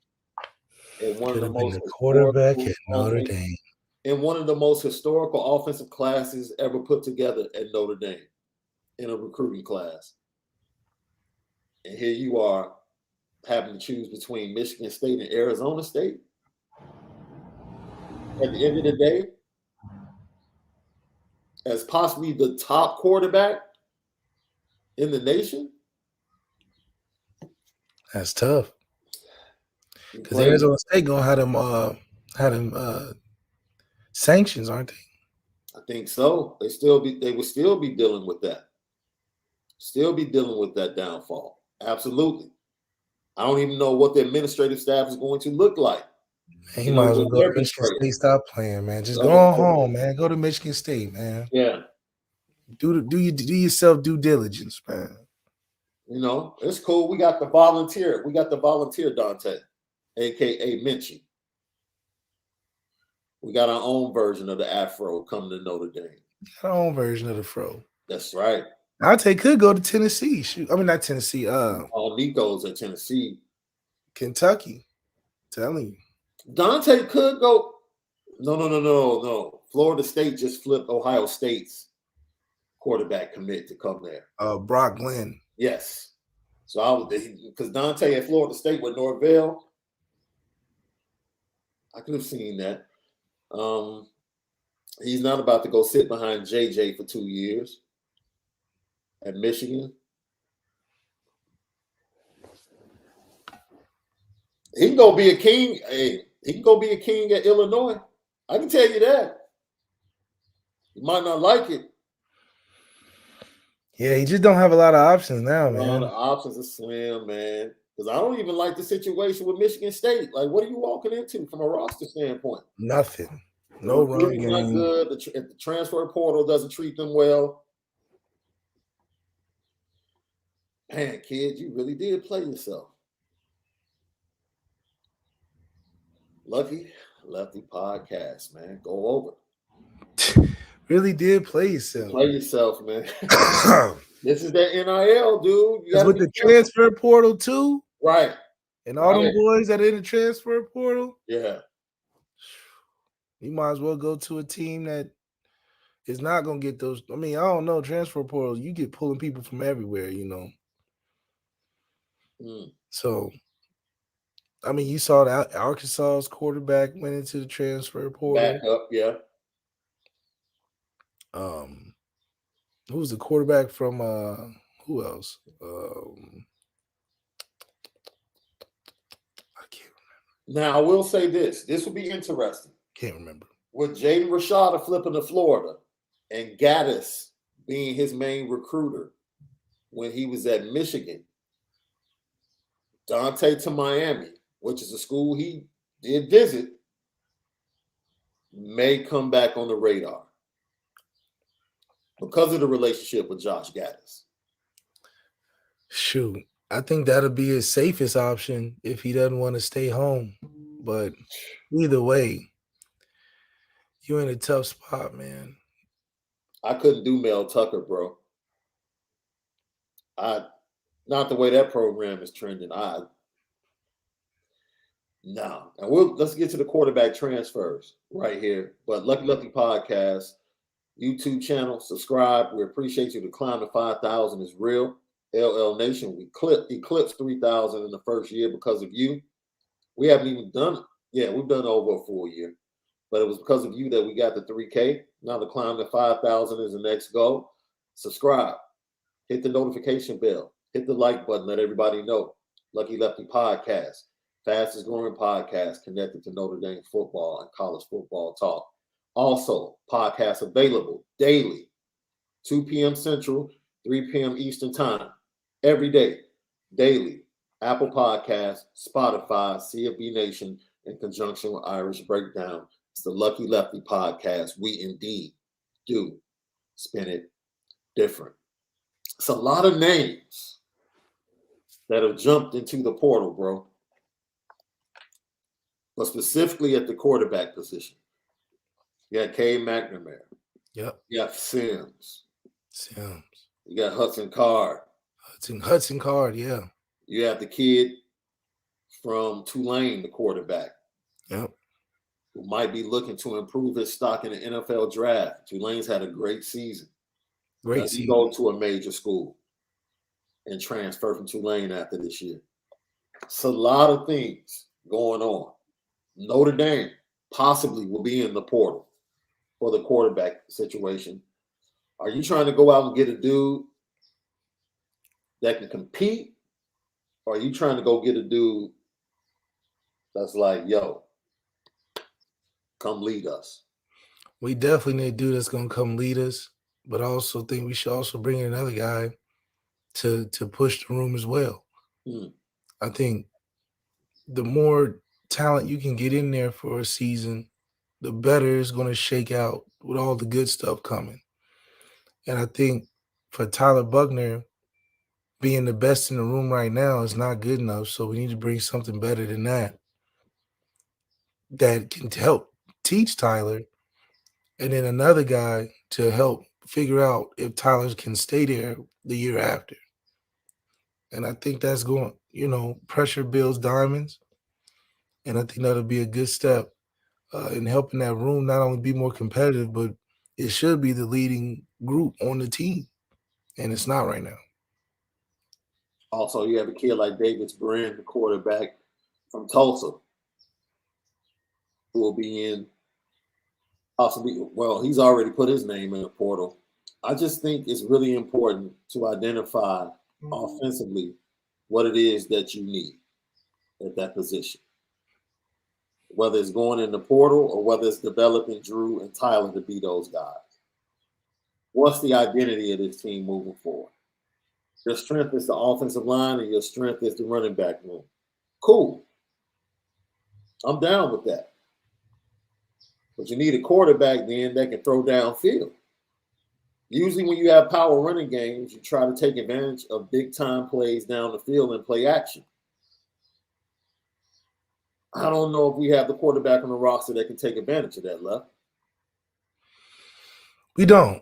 in one of the most quarterback at Notre Dame. In one of the most historical offensive classes ever put together at Notre Dame in a recruiting class. And here you are having to choose between Michigan State and Arizona State. At the end of the day, as possibly the top quarterback in the nation. That's tough. Because Arizona State gonna have them sanctions, aren't they? I think so. They will still be dealing with that. Still be dealing with that downfall. Absolutely. I don't even know what the administrative staff is going to look like. Man, you might as well go to Michigan State. Stop playing, man. Just go on home, man. Go to Michigan State, man. Yeah. Do yourself due diligence, man. It's cool. We got the volunteer. We got the volunteer Dante, aka Minchie. We got our own version of the Afro coming to Notre Dame. Our own version of the Fro. That's right. Dante could go to Tennessee. I mean, not Tennessee. All Nico's at Tennessee. Kentucky. Telling you. Dante could go. No. Florida State just flipped Ohio State's quarterback commit to come there. Brock Glenn. Yes. So because Dante at Florida State with Norvell, I could have seen that. He's not about to go sit behind JJ for 2 years at Michigan. He can go be a king. Hey, he can go be a king at Illinois. I can tell you that. You might not like it. Yeah, he just don't have a lot of options now, man. The options are slim, man. Because I don't even like the situation with Michigan State. Like, what are you walking into from a roster standpoint? Nothing. No run game. Not good. If the transfer portal doesn't treat them well. Man, kid, you really did play yourself. Lefty podcast, man. Go over. Really did play yourself. Play yourself, man. This is that NIL, dude. It's with the transfer portal too, right? And all them boys that are in the transfer portal. Yeah. You might as well go to a team that is not gonna get those. I mean, I don't know, transfer portal. You get pulling people from everywhere, So, I mean, you saw that Arkansas's quarterback went into the transfer portal. Back up, yeah. Who was the quarterback from who else? I can't remember. Now I will say this. This will be interesting. Can't remember. With Jaden Rashada flipping to Florida and Gaddis being his main recruiter when he was at Michigan, Dante to Miami, which is a school he did visit, may come back on the radar because of the relationship with Josh Gaddis. Shoot, I think that'll be his safest option if he doesn't want to stay home. But either way, you're in a tough spot, man. I couldn't do Mel Tucker, bro. Not the way that program is trending. No. And let's get to the quarterback transfers right here. But Lucky Podcast, YouTube channel. Subscribe. We appreciate you. To climb to 5,000 is real. LL Nation, we eclipsed 3,000 in the first year because of you. We haven't even done it. Yeah, we've done over a full year. But it was because of you that we got the 3K. Now the climb to 5,000 is the next goal. Subscribe. Hit the notification bell. Hit the like button. Let everybody know. Lucky Lefty Podcast. Fastest growing podcast connected to Notre Dame football and college football talk. Also, podcast available daily, 2 p.m. Central, 3 p.m. Eastern Time, every day, daily. Apple Podcasts, Spotify, CFB Nation, in conjunction with Irish Breakdown. It's the Lucky Lefty Podcast. We indeed do spin it different. It's a lot of names that have jumped into the portal, bro. But specifically at the quarterback position. You got Cade McNamara. Yep. You got Sims. Sims. You got Hudson Card. Hudson Card, yeah. You have the kid from Tulane, the quarterback. Yep. Who might be looking to improve his stock in the NFL draft. Tulane's had a great season. Great season. He go to a major school and transfer from Tulane after this year. It's a lot of things going on. Notre Dame possibly will be in the portal for the quarterback situation. Are you trying to go out and get a dude that can compete? Or are you trying to go get a dude that's like, yo, come lead us? We definitely need a dude that's going to come lead us, but I also think we should also bring in another guy to push the room as well. I think the more talent you can get in there for a season, the better it's going to shake out with all the good stuff coming. And I think for Tyler Buckner, being the best in the room right now is not good enough. So we need to bring something better than that can help teach Tyler. And then another guy to help figure out if Tyler can stay there the year after. And I think that's going, pressure builds diamonds. And I think that'll be a good step in helping that room not only be more competitive, but it should be the leading group on the team. And it's not right now. Also, you have a kid like Davis Brin, the quarterback from Tulsa, who will be in possibly, well, he's already put his name in the portal. I just think it's really important to identify offensively what it is that you need at that position. Whether it's going in the portal or whether it's developing Drew and Tyler to be those guys. What's the identity of this team moving forward? Your strength is the offensive line and your strength is the running back room. Cool. I'm down with that. But you need a quarterback then that can throw downfield. Usually when you have power running games, you try to take advantage of big-time plays down the field and play action. I don't know if we have the quarterback on the roster that can take advantage of that, Left. We don't.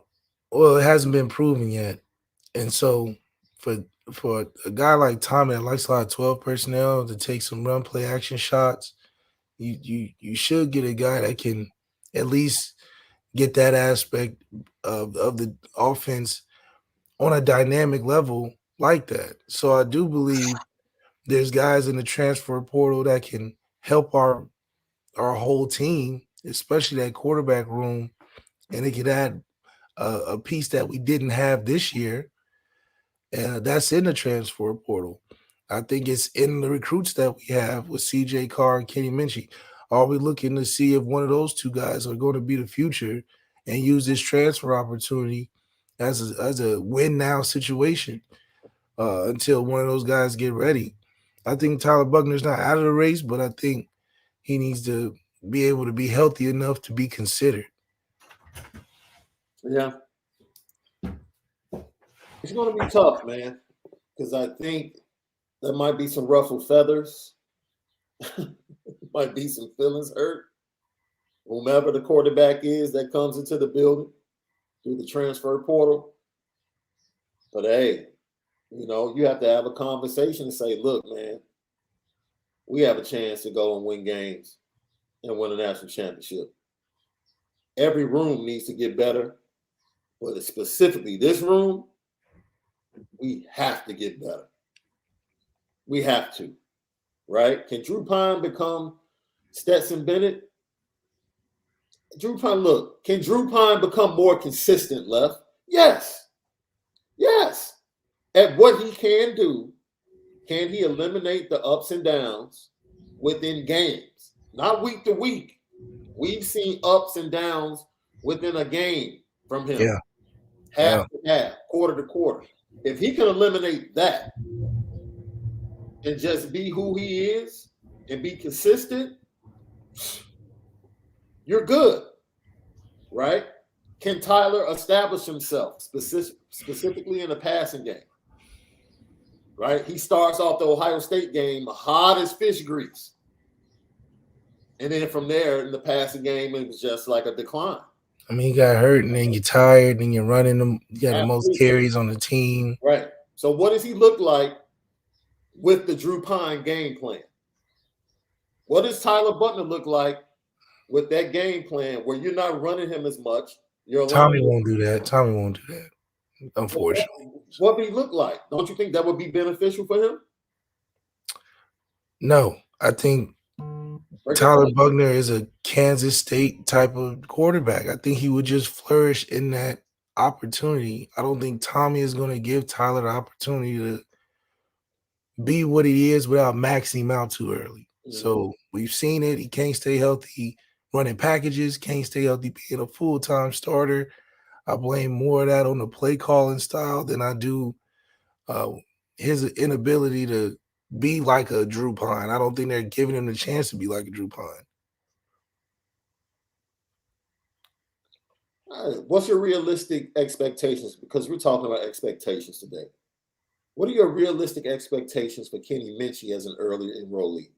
Well, it hasn't been proven yet. And so for a guy like Tommy that likes a lot of 12 personnel to take some run play action shots, you should get a guy that can at least get that aspect of the offense on a dynamic level like that. So I do believe there's guys in the transfer portal that can help our whole team, especially that quarterback room, and it could add a piece that we didn't have this year. That's in the transfer portal. I think it's in the recruits that we have with CJ Carr and Kenny Minchie. Are we looking to see if one of those two guys are going to be the future and use this transfer opportunity as a win now situation until one of those guys get ready? I think Tyler Buckner's not out of the race, but I think he needs to be able to be healthy enough to be considered. Yeah. It's going to be tough, man, because I think there might be some ruffled feathers. Might be some feelings hurt. Whomever the quarterback is that comes into the building through the transfer portal. But hey, you have to have a conversation and say, look, man, we have a chance to go and win games and win a national championship. Every room needs to get better But specifically this room, we have to get better. We have to, right? Can Drew Pine become Stetson Bennett? Can Drew Pine become more consistent, Left? Yes. Yes. At what he can do, can he eliminate the ups and downs within games? Not week to week. We've seen ups and downs within a game from him, Yeah. half to half, quarter to quarter. If he can eliminate that and just be who he is and be consistent, you're good, right? Can Tyler establish himself specifically in the passing game? Right? He starts off the Ohio State game hot as fish grease. And then from there in the passing game, it was just like a decline. I mean, you got hurt, and then you're tired, and you're running them. You got the most carries on the team. Right. So what does he look like with the Drew Pine game plan? What does Tyler Butler look like with that game plan where you're not running him as much? Tommy won't do that. Tommy won't do that, unfortunately. What would he look like? Don't you think that would be beneficial for him? No, I think Tyler Buckner is a Kansas State type of quarterback. I think he would just flourish in that opportunity. I don't think Tommy is going to give Tyler the opportunity to be what he is without maxing him out too early. Mm-hmm. So we've seen it. He can't stay healthy running packages, can't stay healthy being a full-time starter. I blame more of that on the play calling style than I do his inability to be like a Drew Pine. I don't think they're giving him the chance to be like a Drew Pine. What's your realistic expectations? Because we're talking about expectations today. What are your realistic expectations for Kenny Minchey as an early enrollee?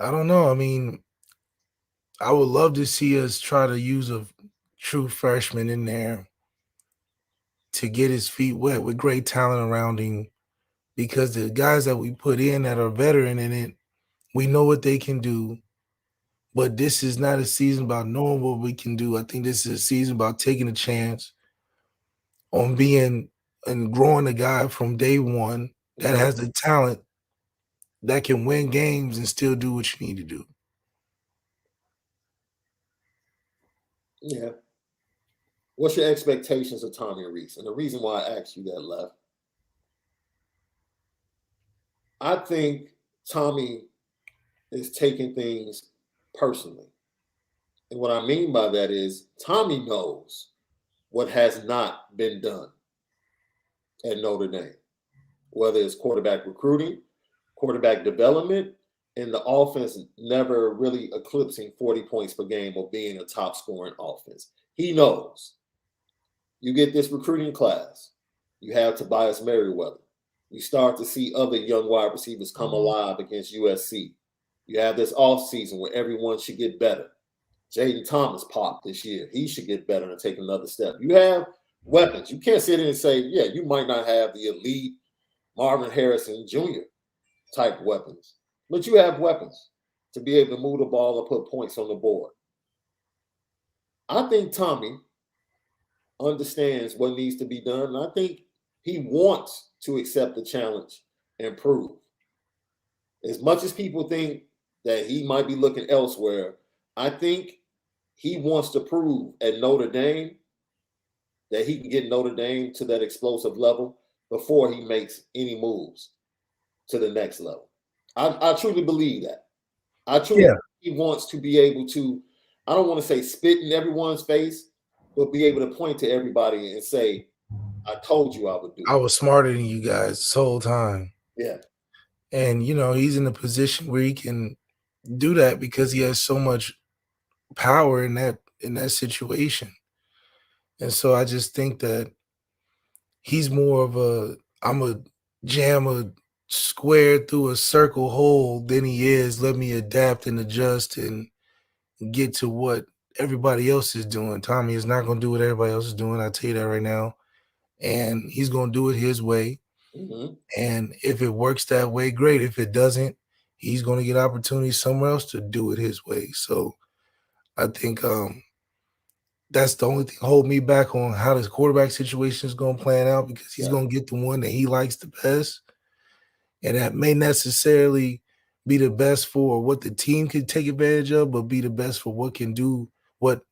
I don't know. I mean, I would love to see us try to use a true freshman in there to get his feet wet with great talent around him, because the guys that we put in that are veteran in it, we know what they can do. But this is not a season about knowing what we can do. I think this is a season about taking a chance on being and growing a guy from day one that has the talent that can win games and still do what you need to do. Yeah. What's your expectations of Tommy Reese? And the reason why I asked you that, Left, I think Tommy is taking things personally. And what I mean by that is Tommy knows what has not been done at Notre Dame, whether it's quarterback recruiting, quarterback development, and the offense never really eclipsing 40 points per game or being a top scoring offense. He knows. You get this recruiting class. You have Tobias Merriweather. You start to see other young wide receivers come alive against USC. You have this offseason where everyone should get better. Jaden Thomas popped this year. He should get better and take another step. You have weapons. You can't sit in and say, yeah, you might not have the elite Marvin Harrison Jr. type weapons, but you have weapons to be able to move the ball and put points on the board. I think Tommy understands what needs to be done, and I think he wants to accept the challenge and prove. As much as people think that he might be looking elsewhere, I think he wants to prove at Notre Dame that he can get Notre Dame to that explosive level before he makes any moves to the next level. I truly believe that. I truly think he wants to be able to, I don't want to say spit in everyone's face, but be able to point to everybody and say, I told you I would do it. I was smarter than you guys this whole time. Yeah. And, you know, he's in a position where he can do that because he has so much power in that situation. And so I just think that he's more of I'm a jam a square through a circle hole than he is let me adapt and adjust and get to what everybody else is doing. Tommy is not going to do what everybody else is doing. I'll tell you that right now. And he's going to do it his way. Mm-hmm. And if it works that way, great. If it doesn't, he's going to get opportunities somewhere else to do it his way. So I think that's the only thing hold me back on how this quarterback situation is going to plan out because he's Yeah. going to get the one that he likes the best, and that may necessarily be the best for what the team can take advantage of, but be the best for what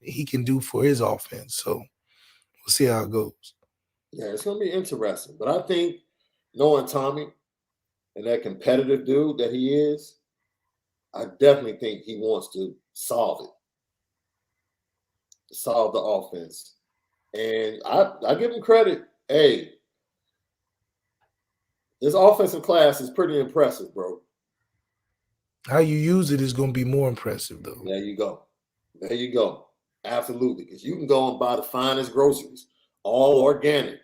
he can do for his offense. So we'll see how it goes. Yeah, it's going to be interesting. But I think knowing Tommy and that competitive dude that he is, I definitely think he wants to solve the offense. And I give him credit. Hey, this offensive class is pretty impressive, bro. How you use it is going to be more impressive, though. There you go. There you go. Absolutely. Because you can go and buy the finest groceries, all organic.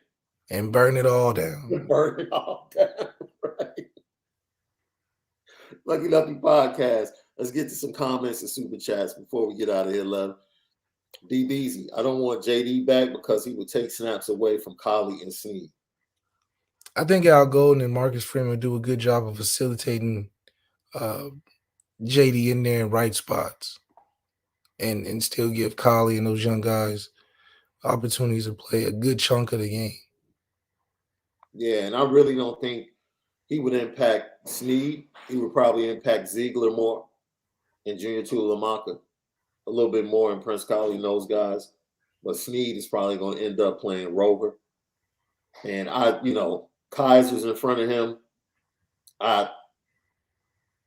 And burn it all down. Burn it all down. Right. Lucky Lefty Podcast. Let's get to some comments and super chats before we get out of here, love. D Beezy, I don't want JD back because he would take snaps away from Collie and Snead. I think Al Golden and Marcus Freeman do a good job of facilitating JD in there in right spots and still give Collie and those young guys opportunities to play a good chunk of the game. Yeah, and I really don't think he would impact Snead. He would probably impact Ziegler more and Junior Tuilamaka a little bit more, and Prince Collie and those guys. But Snead is probably going to end up playing Rover. And Kaiser's in front of him. I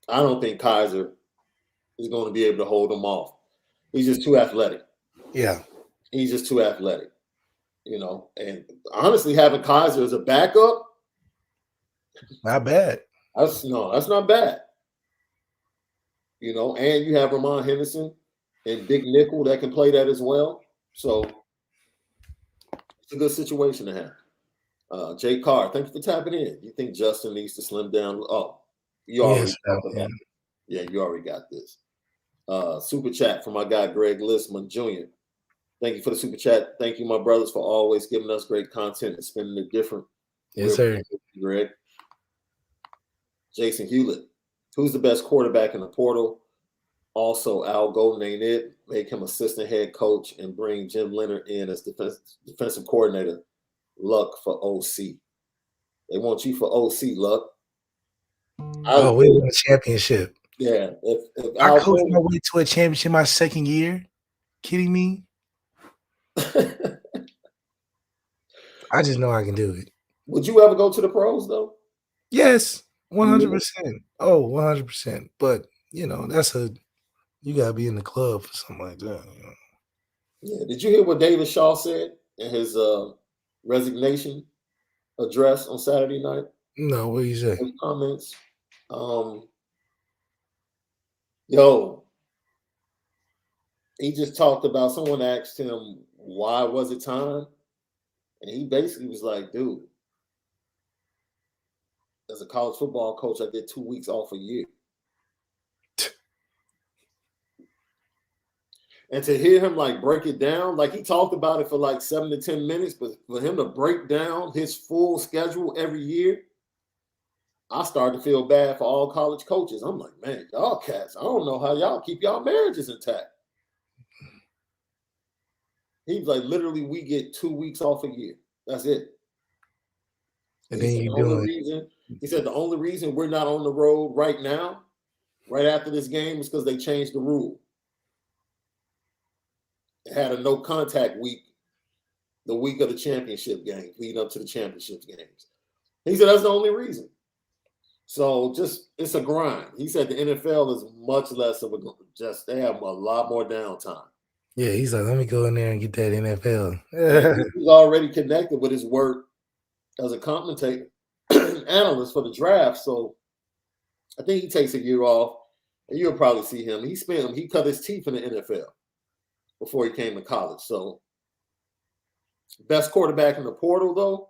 don't think Kaiser is going to be able to hold him off. He's just too athletic. Yeah. He's just too athletic, And honestly, having Kaiser as a backup, not bad. That's not bad. And you have Ramon Henderson and Dick Nickel that can play that as well. So it's a good situation to have. Jay Carr, thank you for tapping in. You think Justin needs to slim down? Oh, you already talked about it. Yeah, you already got this. Super chat from my guy Greg Listman Jr. Thank you for the super chat. Thank you, my brothers, for always giving us great content and spending it different. Yes, sir. Greg. Jason Hewlett. Who's the best quarterback in the portal? Also, Al Golden ain't it. Make him assistant head coach and bring Jim Leonard in as defensive coordinator. Luck for OC. They want you for OC, Luck. We won a championship. Yeah. If I coached my way to a championship my second year. Kidding me? I just know I can do it. Would you ever go to the pros, though? Yes, 100%. Oh, 100%. But, you got to be in the club for something like that. Yeah. Did you hear what David Shaw said in his resignation address on Saturday night? No, what did you say? His comments. He just talked about, someone asked him, why was it time? And he basically was like, dude, as a college football coach, I get 2 weeks off a year. And to hear him break it down, he talked about it for 7 to 10 minutes, but for him to break down his full schedule every year, I started to feel bad for all college coaches. I'm like, man, y'all cats, I don't know how y'all keep y'all marriages intact. He was like, literally, we get 2 weeks off a year. That's it. And then he said the only reason we're not on the road right now, right after this game, is because they changed the rule. It had a no contact week, the week of the championship game, leading up to the championship games. He said that's the only reason. So it's a grind. He said the NFL is much less of they have a lot more downtime. Yeah, he's like, let me go in there and get that NFL. He's already connected with his work as a commentator, analyst for the draft. So I think he takes a year off, and you'll probably see him. He cut his teeth in the NFL before he came to college. So best quarterback in the portal, though.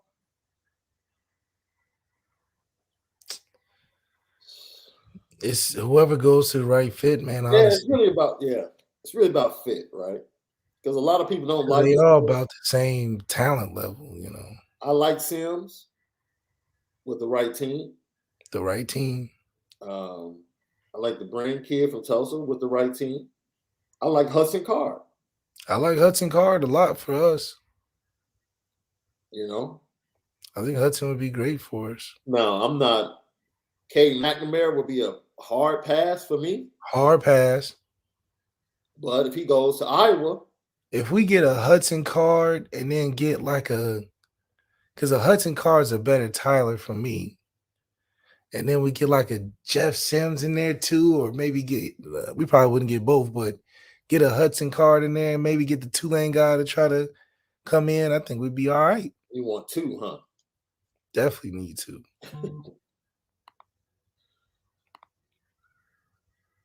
It's whoever goes to the right fit, man. Honestly. It's really about fit, right? Because a lot of people don't like. They all about the same talent level, I like Sims with the right team. The right team. I like the Brain Kid from Tulsa with the right team. I like Hudson Card. I like Hudson Card a lot for us. You know, I think Hudson would be great for us. no, I'm not. Cade McNamara would be a hard pass for me. Hard pass. But if he goes to Iowa, If we get a Hudson Card and then get like because a Hudson Card is a better Tyler for me. And then we get like a Jeff Sims in there too, or maybe we probably wouldn't get both, but get a Hudson Card in there and maybe get the Tulane guy to try to come in. I think we'd be all right. you want two, huh? Definitely need to.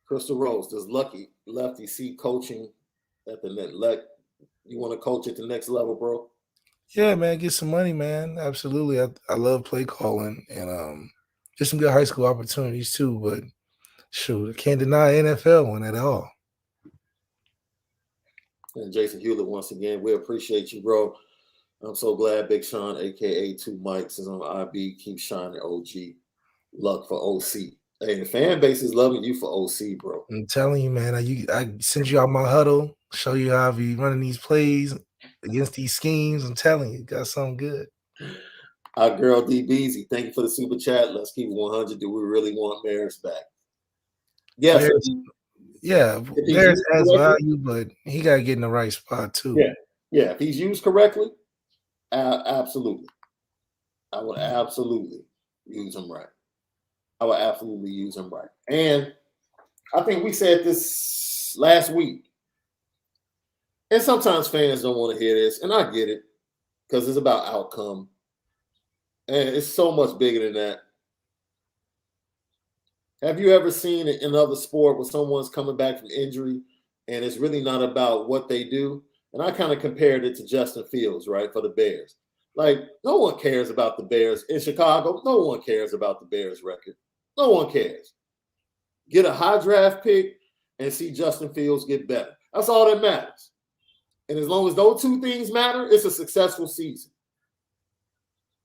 Crystal Rose, does Lefty see coaching at the net? You want to coach at the next level, bro? Yeah, man, get some money, man. Absolutely. I love play calling and just some good high school opportunities too, but shoot, I can't deny NFL one at all. And Jason Hewlett, once again, we appreciate you, bro. I'm so glad Big Shaun, aka Two Mics, is on IB. Keep shining, OG. Luck for OC. Hey, the fan base is loving you for OC, bro. I'm telling you, man. I send you out my huddle, show you how I be running these plays against these schemes. I'm telling you, got something good. Our girl D Beezy, thank you for the super chat. Let's keep it 100. Do we really want Maris back? Yes. Maris has value, but he got to get in the right spot too. Yeah. If he's used correctly, absolutely. I would absolutely use him right. And I think we said this last week. And sometimes fans don't want to hear this, and I get it, because it's about outcome. And it's so much bigger than that. Have you ever seen it in other sport where someone's coming back from injury and it's really not about what they do? And I kind of compared it to Justin Fields, right, for the Bears. Like, no one cares about the Bears in Chicago. No one cares about the Bears record. No one cares. Get a high draft pick and see Justin Fields get better. That's all that matters. And as long as those two things matter, it's a successful season.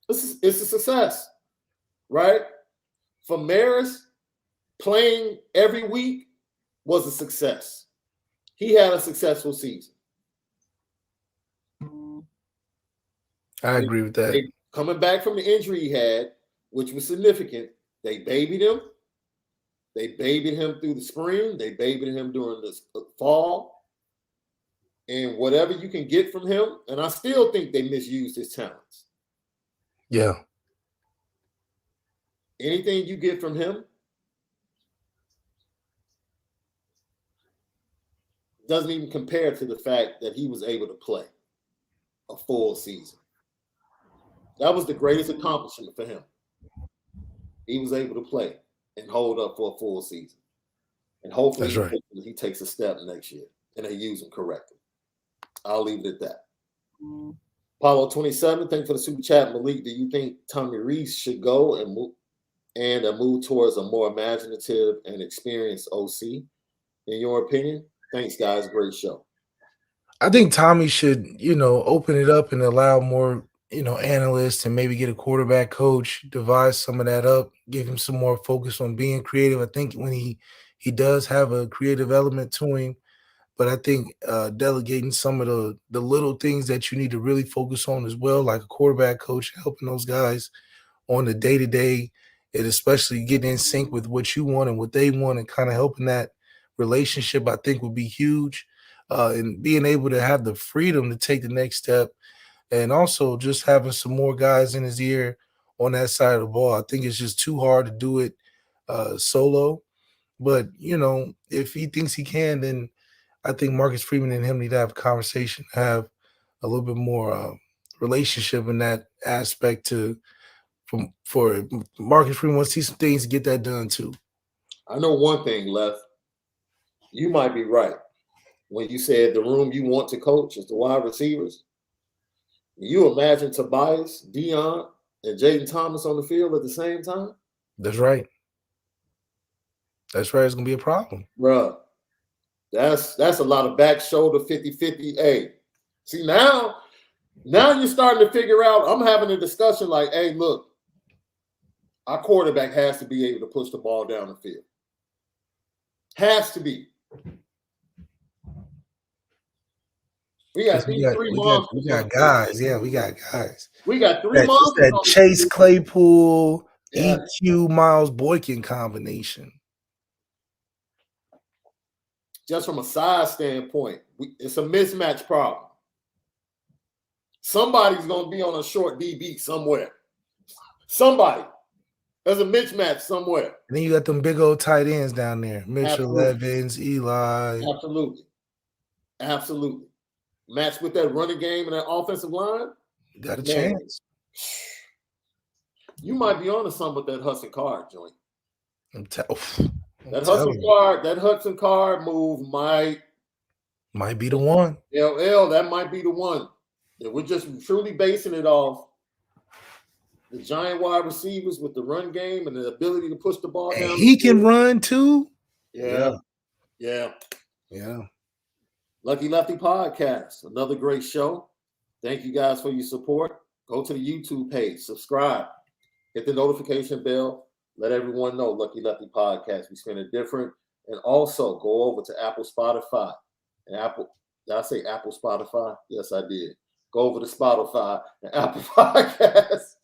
It's a success, right? For Maris, playing every week was a success. He had a successful season. I agree with that. Coming back from the injury he had, which was significant, they babied him. They babied him through the spring. They babied him during the fall. And whatever you can get from him, and I still think they misused his talents. Yeah. Anything you get from him doesn't even compare to the fact that he was able to play a full season. That was the greatest accomplishment for him. He was able to play and hold up for a full season. And hopefully he takes a step next year and they use him correctly. I'll leave it at that. Apollo 27, thank you for the super chat. Malik, do you think Tommy Rees should go and move towards a more imaginative and experienced OC, in your opinion? Thanks, guys. Great show. I think Tommy should, open it up and allow more, analysts and maybe get a quarterback coach, devise some of that up, give him some more focus on being creative. I think when he does have a creative element to him, but I think delegating some of the little things that you need to really focus on as well, like a quarterback coach, helping those guys on the day-to-day, and especially getting in sync with what you want and what they want and kind of helping that relationship, I think would be huge. And being able to have the freedom to take the next step and also just having some more guys in his ear on that side of the ball. I think it's just too hard to do it solo. But, if he thinks he can, then I think Marcus Freeman and him need to have a conversation, have a little bit more relationship in that aspect for Marcus Freeman wants to see some things to get that done too. I know one thing, Left. You might be right when you said the room you want to coach is the wide receivers. You imagine Tobias, Dion, and Jaden Thomas on the field at the same time? That's right. That's right. It's going to be a problem. Bruh, that's a lot of back shoulder 50-50. Hey, see, now you're starting to figure out, I'm having a discussion like, hey, look, our quarterback has to be able to push the ball down the field. Has to be. We got Because these three monsters. we got guys. Yeah, we got guys. We got three It's monsters. that Chase Claypool, Yeah. EQ, Miles Boykin combination. Just from a size standpoint, it's a mismatch problem. Somebody's going to be on a short DB somewhere. Somebody. There's a mismatch somewhere. And then you got them big old tight ends down there. Mitchell Absolutely. Evans, Eli. Absolutely. Matched with that running game and that offensive line. You got a chance. You might be onto something with that Hudson Card joint. That Hudson Card move might be the one. That might be the one. If we're just truly basing it off the giant wide receivers with the run game and the ability to push the ball and down. He can run too. Yeah. Lucky Lefty Podcast, another great show. Thank you guys for your support. Go to the YouTube page, subscribe, hit the notification bell, let everyone know Lucky Lefty Podcast. We spin it different. And also go over to Apple, Spotify, and Apple. Did I say Apple, Spotify? Yes, I did. Go over to Spotify and Apple Podcasts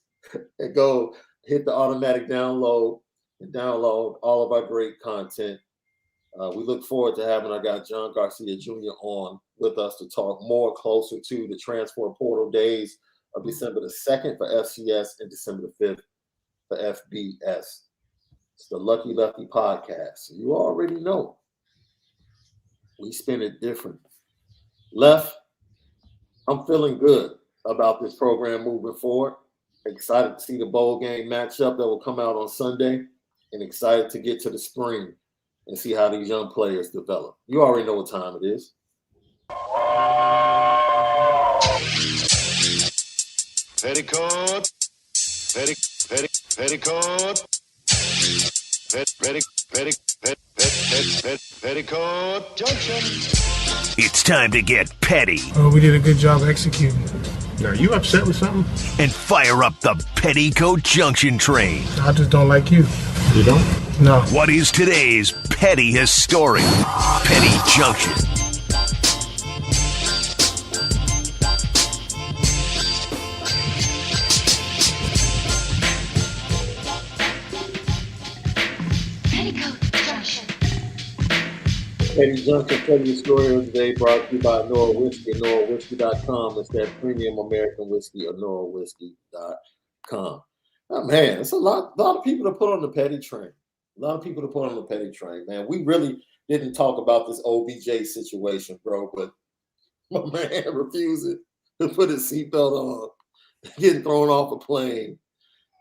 and go hit the automatic download and download all of our great content. We look forward to having our guy John Garcia Jr. on with us to talk more closer to the transfer portal days of December the 2nd for FCS and December the 5th for FBS. It's the Lucky Lefty Podcast. You already know. We spin it different. Left, I'm feeling good about this program moving forward. Excited to see the bowl game matchup that will come out on Sunday, and excited to get to the spring and see how these young players develop. You already know what time it is. Petticoat. Petticoat Junction. It's time to get petty. Oh, we did a good job executing. Are you upset with something? And fire up the Petticoat Junction train. I just don't like you. You don't? No. What is today's petty history? Petty Junction. Petty Junction, Petty Story of the Day, brought to you by Onora Whiskey, OnoraWhiskey.com. It's that premium American whiskey, OnoraWhiskey.com. Oh, man, it's a lot of people to put on the petty train. Man. We really didn't talk about this OBJ situation, bro, but my man refusing to put his seatbelt on, getting thrown off a plane,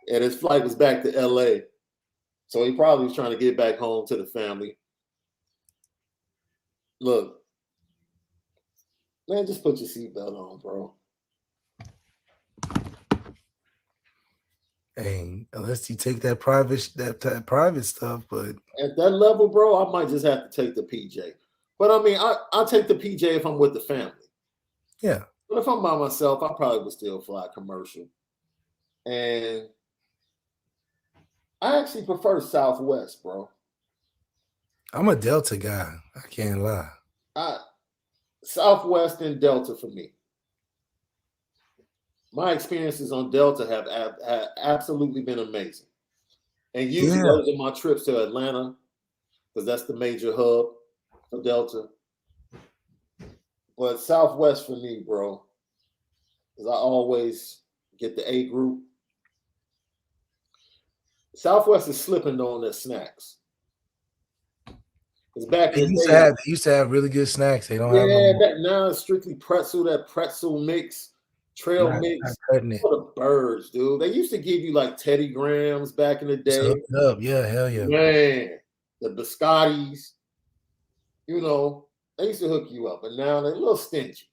and his flight was back to LA. So he probably was trying to get back home to the family. Look, man, just put your seatbelt on, bro. Hey, unless you take that private stuff, but at that level, bro, I might just have to take the PJ. But I mean, I'll take the PJ if I'm with the family. Yeah. But if I'm by myself, I probably would still fly commercial. And I actually prefer Southwest, bro. I'm a Delta guy. I can't lie. Southwest and Delta for me. My experiences on Delta have absolutely been amazing. And usually those are my trips to Atlanta, because that's the major hub for Delta. But Southwest for me, bro, because I always get the A group. Southwest is slipping on their snacks. It's back in the day. They used to have really good snacks. They don't have now it's strictly pretzel, that pretzel mix, trail mix for the birds, dude. They used to give you like Teddy Grahams back in the day. Up. Yeah, hell yeah. Man, the biscottis, they used to hook you up, but now they're a little stingy.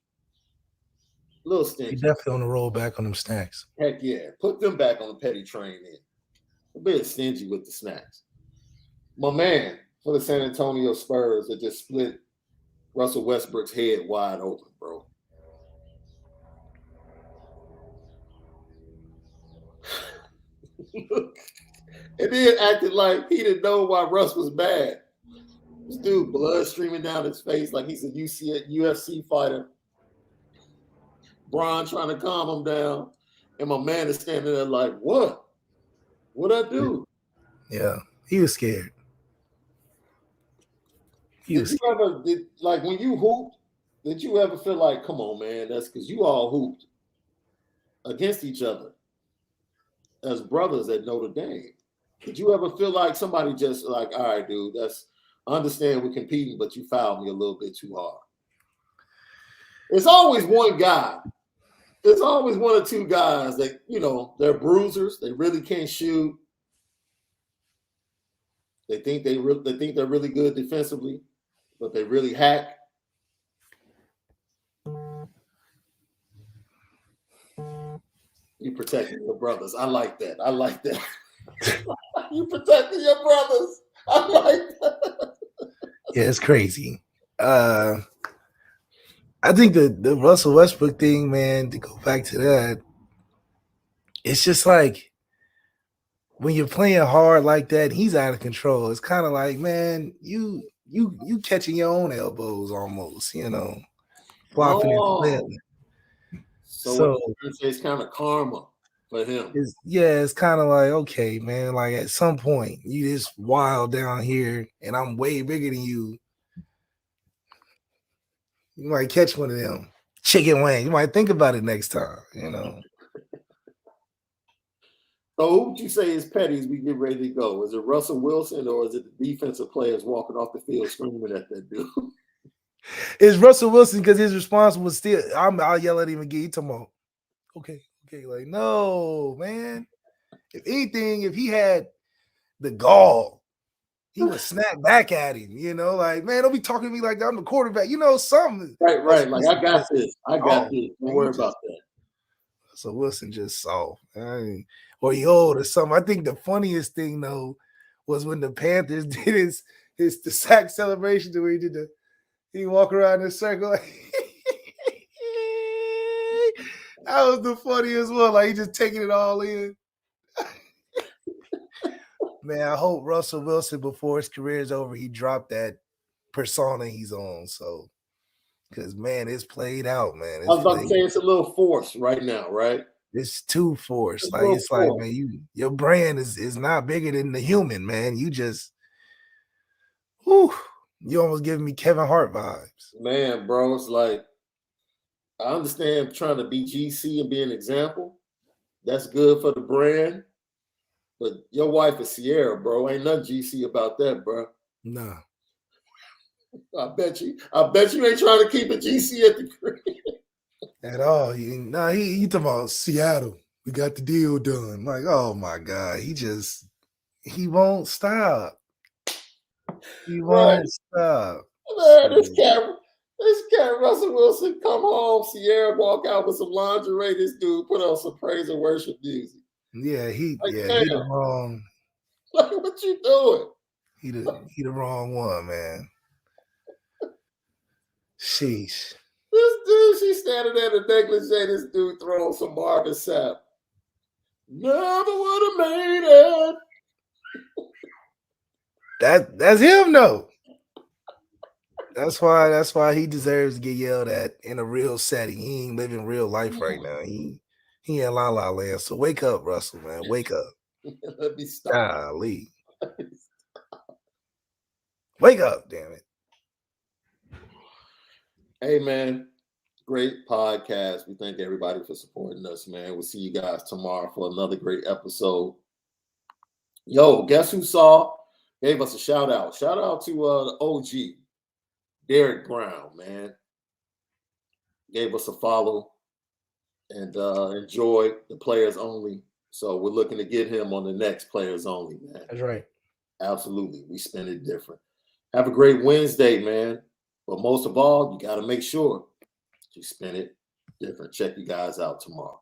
You definitely on the roll back on them snacks. Heck yeah. Put them back on the petty train then. A bit stingy with the snacks. My man, for the San Antonio Spurs, that just split Russell Westbrook's head wide open, bro. And then acted like he didn't know why Russ was bad. This dude, blood streaming down his face like he's a UFC fighter. Brian trying to calm him down, and my man is standing there like, "What? What'd I do?" Yeah, he was scared. Did you ever like when you hooped? Did you ever feel like, come on, man, that's because you all hooped against each other as brothers at Notre Dame? Did you ever feel like somebody just like, all right, dude, I understand we're competing, but you fouled me a little bit too hard? It's always one guy. There's always one or two guys that, they're bruisers. They really can't shoot. They think they're really good defensively, but they really hack. You protecting your brothers. I like that. You protecting your brothers. I like that. Yeah, it's crazy. I think the Russell Westbrook thing, man, to go back to that, it's just like when you're playing hard like that, he's out of control. It's kind of like, man, you catching your own elbows almost, flopping and flailing. So it's kind of karma for him. It's kind of like, okay, man, like at some point you just wild down here and I'm way bigger than you. You might catch one of them chicken wings. You might think about it next time, So who would you say is petty as we get ready to go? Is it Russell Wilson or is it the defensive players walking off the field screaming at that dude? It's Russell Wilson because his response was still, I'll yell at him again. He talking about, okay, like, no, man. If anything, if he had the gall, he would snap back at him, like, man, don't be talking to me like that. I'm the quarterback, something. Right. Like, I got this. Don't worry about that. So Wilson just soft. Or he old or something. I think the funniest thing, though, was when the Panthers did the sack celebration where he walk around in a circle. That was the funniest one. Like, he just taking it all in. Man, I hope Russell Wilson, before his career is over, he dropped that persona he's on. So, because, man, it's played out, man. I was about to say it's a little forced right now, right? It's too forced. It's like, man, your brand is not bigger than the human, man. You just, you almost giving me Kevin Hart vibes. Man, bro, it's like, I understand trying to be GC and be an example. That's good for the brand. But your wife is Sierra, bro. Ain't nothing GC about that, bro. No. I bet you ain't trying to keep it GC at the crib. At all. He talking about Seattle. We got the deal done. Like, oh my God. He won't stop. He won't stop. Man, this cat Russell Wilson come home, Sierra walk out with some lingerie. This dude put on some praise and worship music. Yeah, he the wrong. Like, what you doing? He the wrong one, man. Sheesh. This dude, she's standing there in the negligee. This dude throwing some Marvin Sapp. Never would have made it. That's him, though. That's why he deserves to get yelled at in a real setting. He ain't living real life right now. He in La La Land. So wake up, Russell, man. Wake up. Let me stop. Golly. Wake up, damn it. Hey, man. Great podcast. We thank everybody for supporting us, man. We'll see you guys tomorrow for another great episode. Yo, guess who gave us a shout out? Shout out to the OG, Derek Brown, man. Gave us a follow and enjoy the players only. So we're looking to get him on the next players only, man. That's right. Absolutely. We spend it different. Have a great Wednesday, man. But most of all, you got to make sure you spend it different. Check you guys out tomorrow.